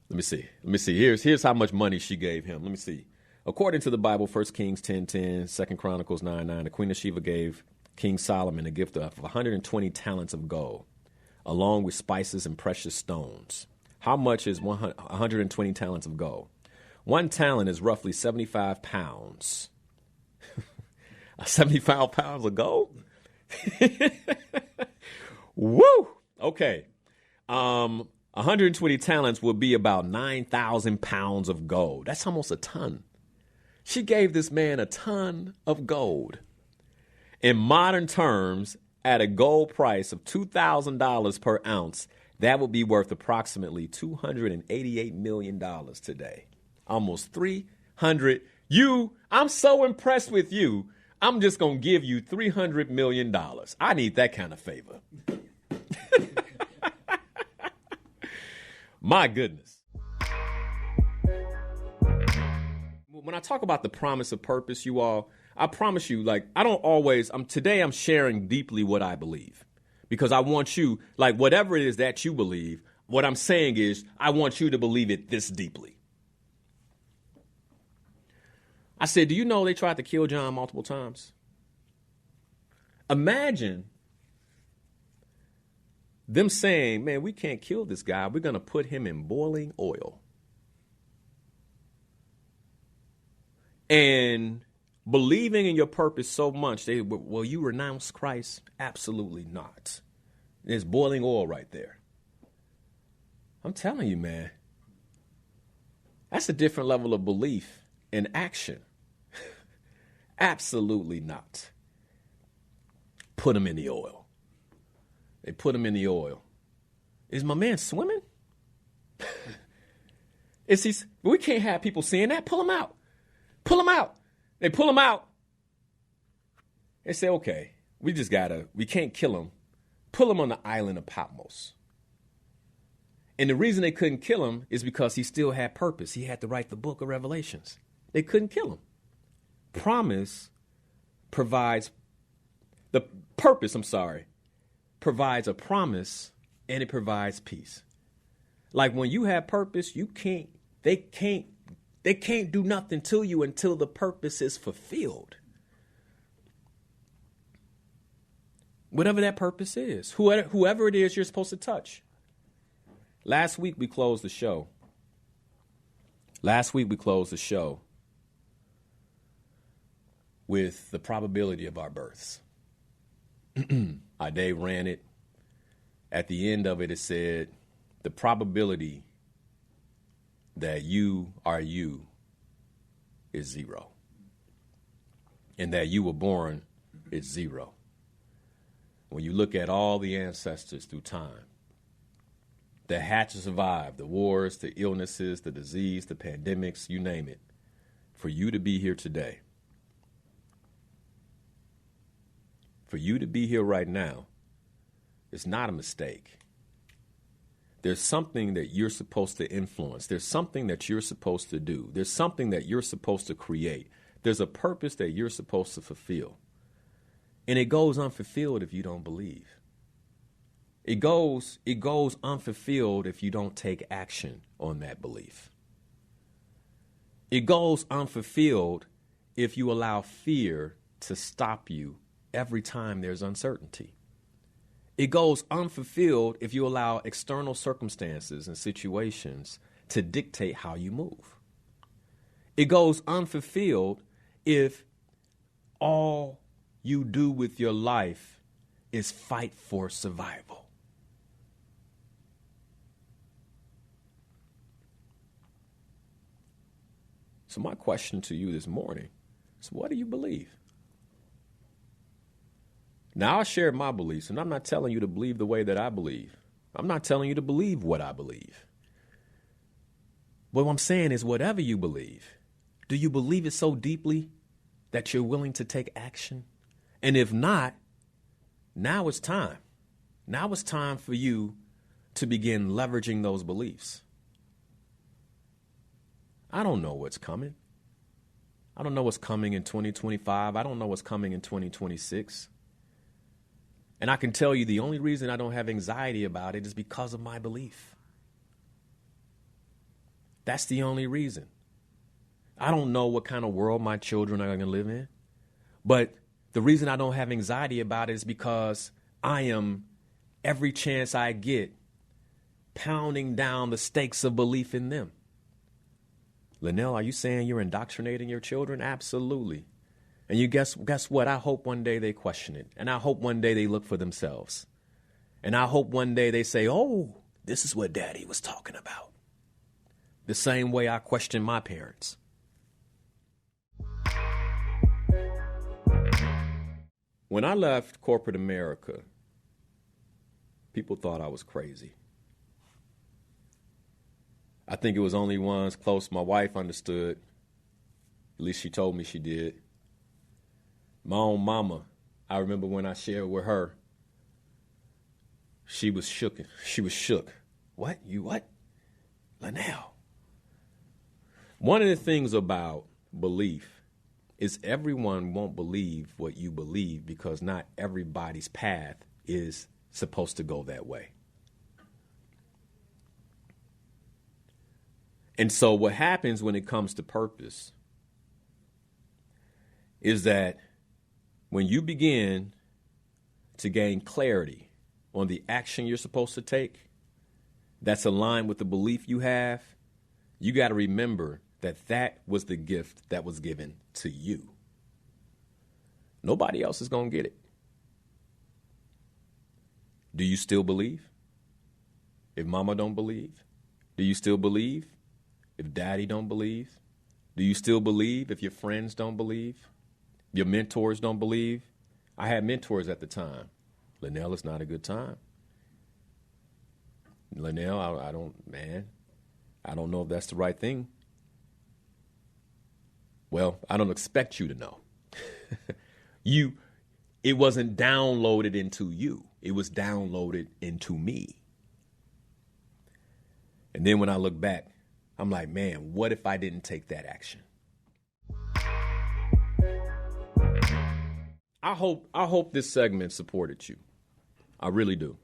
Let me see. Here's how much money she gave him. Let me see. According to the Bible, 1 Kings 10:10, 2 Chronicles 9:9, the Queen of Sheba gave King Solomon a gift of 120 talents of gold, along with spices and precious stones. How much is 120 talents of gold? 1 talent is roughly 75 pounds. 75 pounds of gold? Woo! Okay. 120 talents will be about 9,000 pounds of gold. That's almost a ton. She gave this man a ton of gold. In modern terms, at a gold price of $2,000 per ounce, that would be worth approximately $288 million today. Almost 300. I'm so impressed with you. I'm just going to give you $300 million. I need that kind of favor. My goodness. When I talk about the promise of purpose, you all, I promise you, today I'm sharing deeply what I believe. Because I want you, whatever it is that you believe, what I'm saying is I want you to believe it this deeply. I said, do you know they tried to kill John multiple times? Imagine them saying, man, we can't kill this guy. We're going to put him in boiling oil. And believing in your purpose so much, will you renounce Christ? Absolutely not. There's boiling oil right there. I'm telling you, man, that's a different level of belief and action. Absolutely not. Put him in the oil. They put him in the oil. Is my man swimming? We can't have people seeing that. Pull him out. Pull him out. They pull him out. They say, okay, we can't kill him. Pull him on the island of Patmos. And the reason they couldn't kill him is because he still had purpose. He had to write the book of Revelations. They couldn't kill him. Promise provides a promise, and it provides peace. Like when you have purpose, they can't do nothing to you until the purpose is fulfilled. Whatever that purpose is, whoever it is you're supposed to touch. Last week we closed the show Last week we closed the show with the probability of our births. Ade ran it. At the end of it, it said the probability that you are you is 0. And that you were born is 0. When you look at all the ancestors through time that had to survive the wars, the illnesses, the disease, the pandemics, you name it, for you to be here today, for you to be here right now, it's not a mistake. There's something that you're supposed to influence. There's something that you're supposed to do. There's something that you're supposed to create. There's a purpose that you're supposed to fulfill. And it goes unfulfilled if you don't believe. It goes unfulfilled if you don't take action on that belief. It goes unfulfilled if you allow fear to stop you every time there's uncertainty. It goes unfulfilled if you allow external circumstances and situations to dictate how you move. It goes unfulfilled if all you do with your life is fight for survival. So my question to you this morning is, what do you believe? Now, I'll share my beliefs, and I'm not telling you to believe the way that I believe. I'm not telling you to believe what I believe. But what I'm saying is, whatever you believe, do you believe it so deeply that you're willing to take action? And if not, now it's time. Now it's time for you to begin leveraging those beliefs. I don't know what's coming. I don't know what's coming in 2025. I don't know what's coming in 2026. And I can tell you the only reason I don't have anxiety about it is because of my belief. That's the only reason. I don't know what kind of world my children are going to live in. But the reason I don't have anxiety about it is because I am, every chance I get, pounding down the stakes of belief in them. Linnell, are you saying you're indoctrinating your children? Absolutely. And you guess what? I hope one day they question it. And I hope one day they look for themselves. And I hope one day they say, oh, this is what Daddy was talking about. The same way I questioned my parents. When I left corporate America, people thought I was crazy. I think it was only ones close. My wife understood. At least she told me she did. My own mama, I remember when I shared with her, she was shook. She was shook. What? You what? Linnell. One of the things about belief is everyone won't believe what you believe because not everybody's path is supposed to go that way. And so what happens when it comes to purpose is that when you begin to gain clarity on the action you're supposed to take that's aligned with the belief you have, you got to remember that that was the gift that was given to you. Nobody else is going to get it. Do you still believe? If mama don't believe? Do you still believe? If daddy don't believe? Do you still believe if your friends don't believe? Your mentors don't believe? I had mentors at the time. Linnell, it's not a good time. Linnell, I don't know if that's the right thing. Well, I don't expect you to know. It wasn't downloaded into you. It was downloaded into me. And then when I look back, I'm like, man, what if I didn't take that action? I hope this segment supported you. I really do.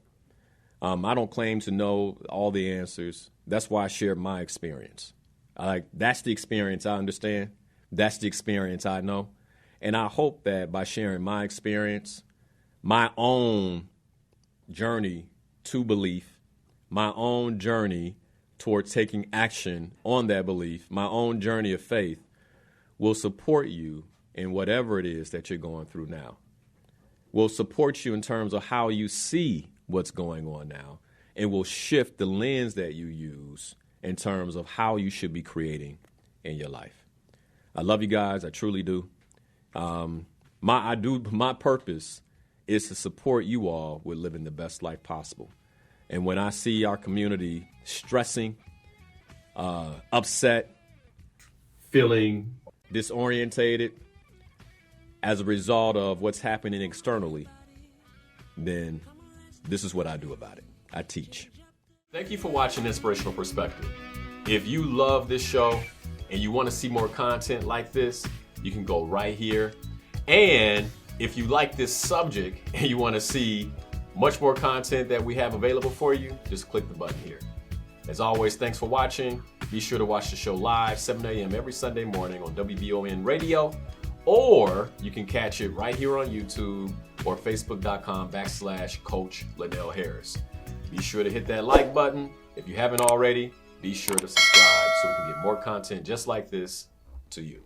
I don't claim to know all the answers. That's why I share my experience. That's the experience I understand. That's the experience I know. And I hope that by sharing my experience, my own journey to belief, my own journey towards taking action on that belief, my own journey of faith, will support you in whatever it is that you're going through now. Will support you in terms of how you see what's going on now, and will shift the lens that you use in terms of how you should be creating in your life. I love you guys. I truly do. My purpose is to support you all with living the best life possible. And when I see our community stressing, upset, feeling disorientated as a result of what's happening externally, then this is what I do about it. I teach. Thank you for watching Inspirational Perspective. If you love this show and you want to see more content like this, you can go right here. And if you like this subject and you want to see much more content that we have available for you, just click the button here. As always, thanks for watching. Be sure to watch the show live, 7 a.m. every Sunday morning on WBON Radio, or you can catch it right here on YouTube or Facebook.com/Coach Linnell Harris. Be sure to hit that like button. If you haven't already, be sure to subscribe so we can get more content just like this to you.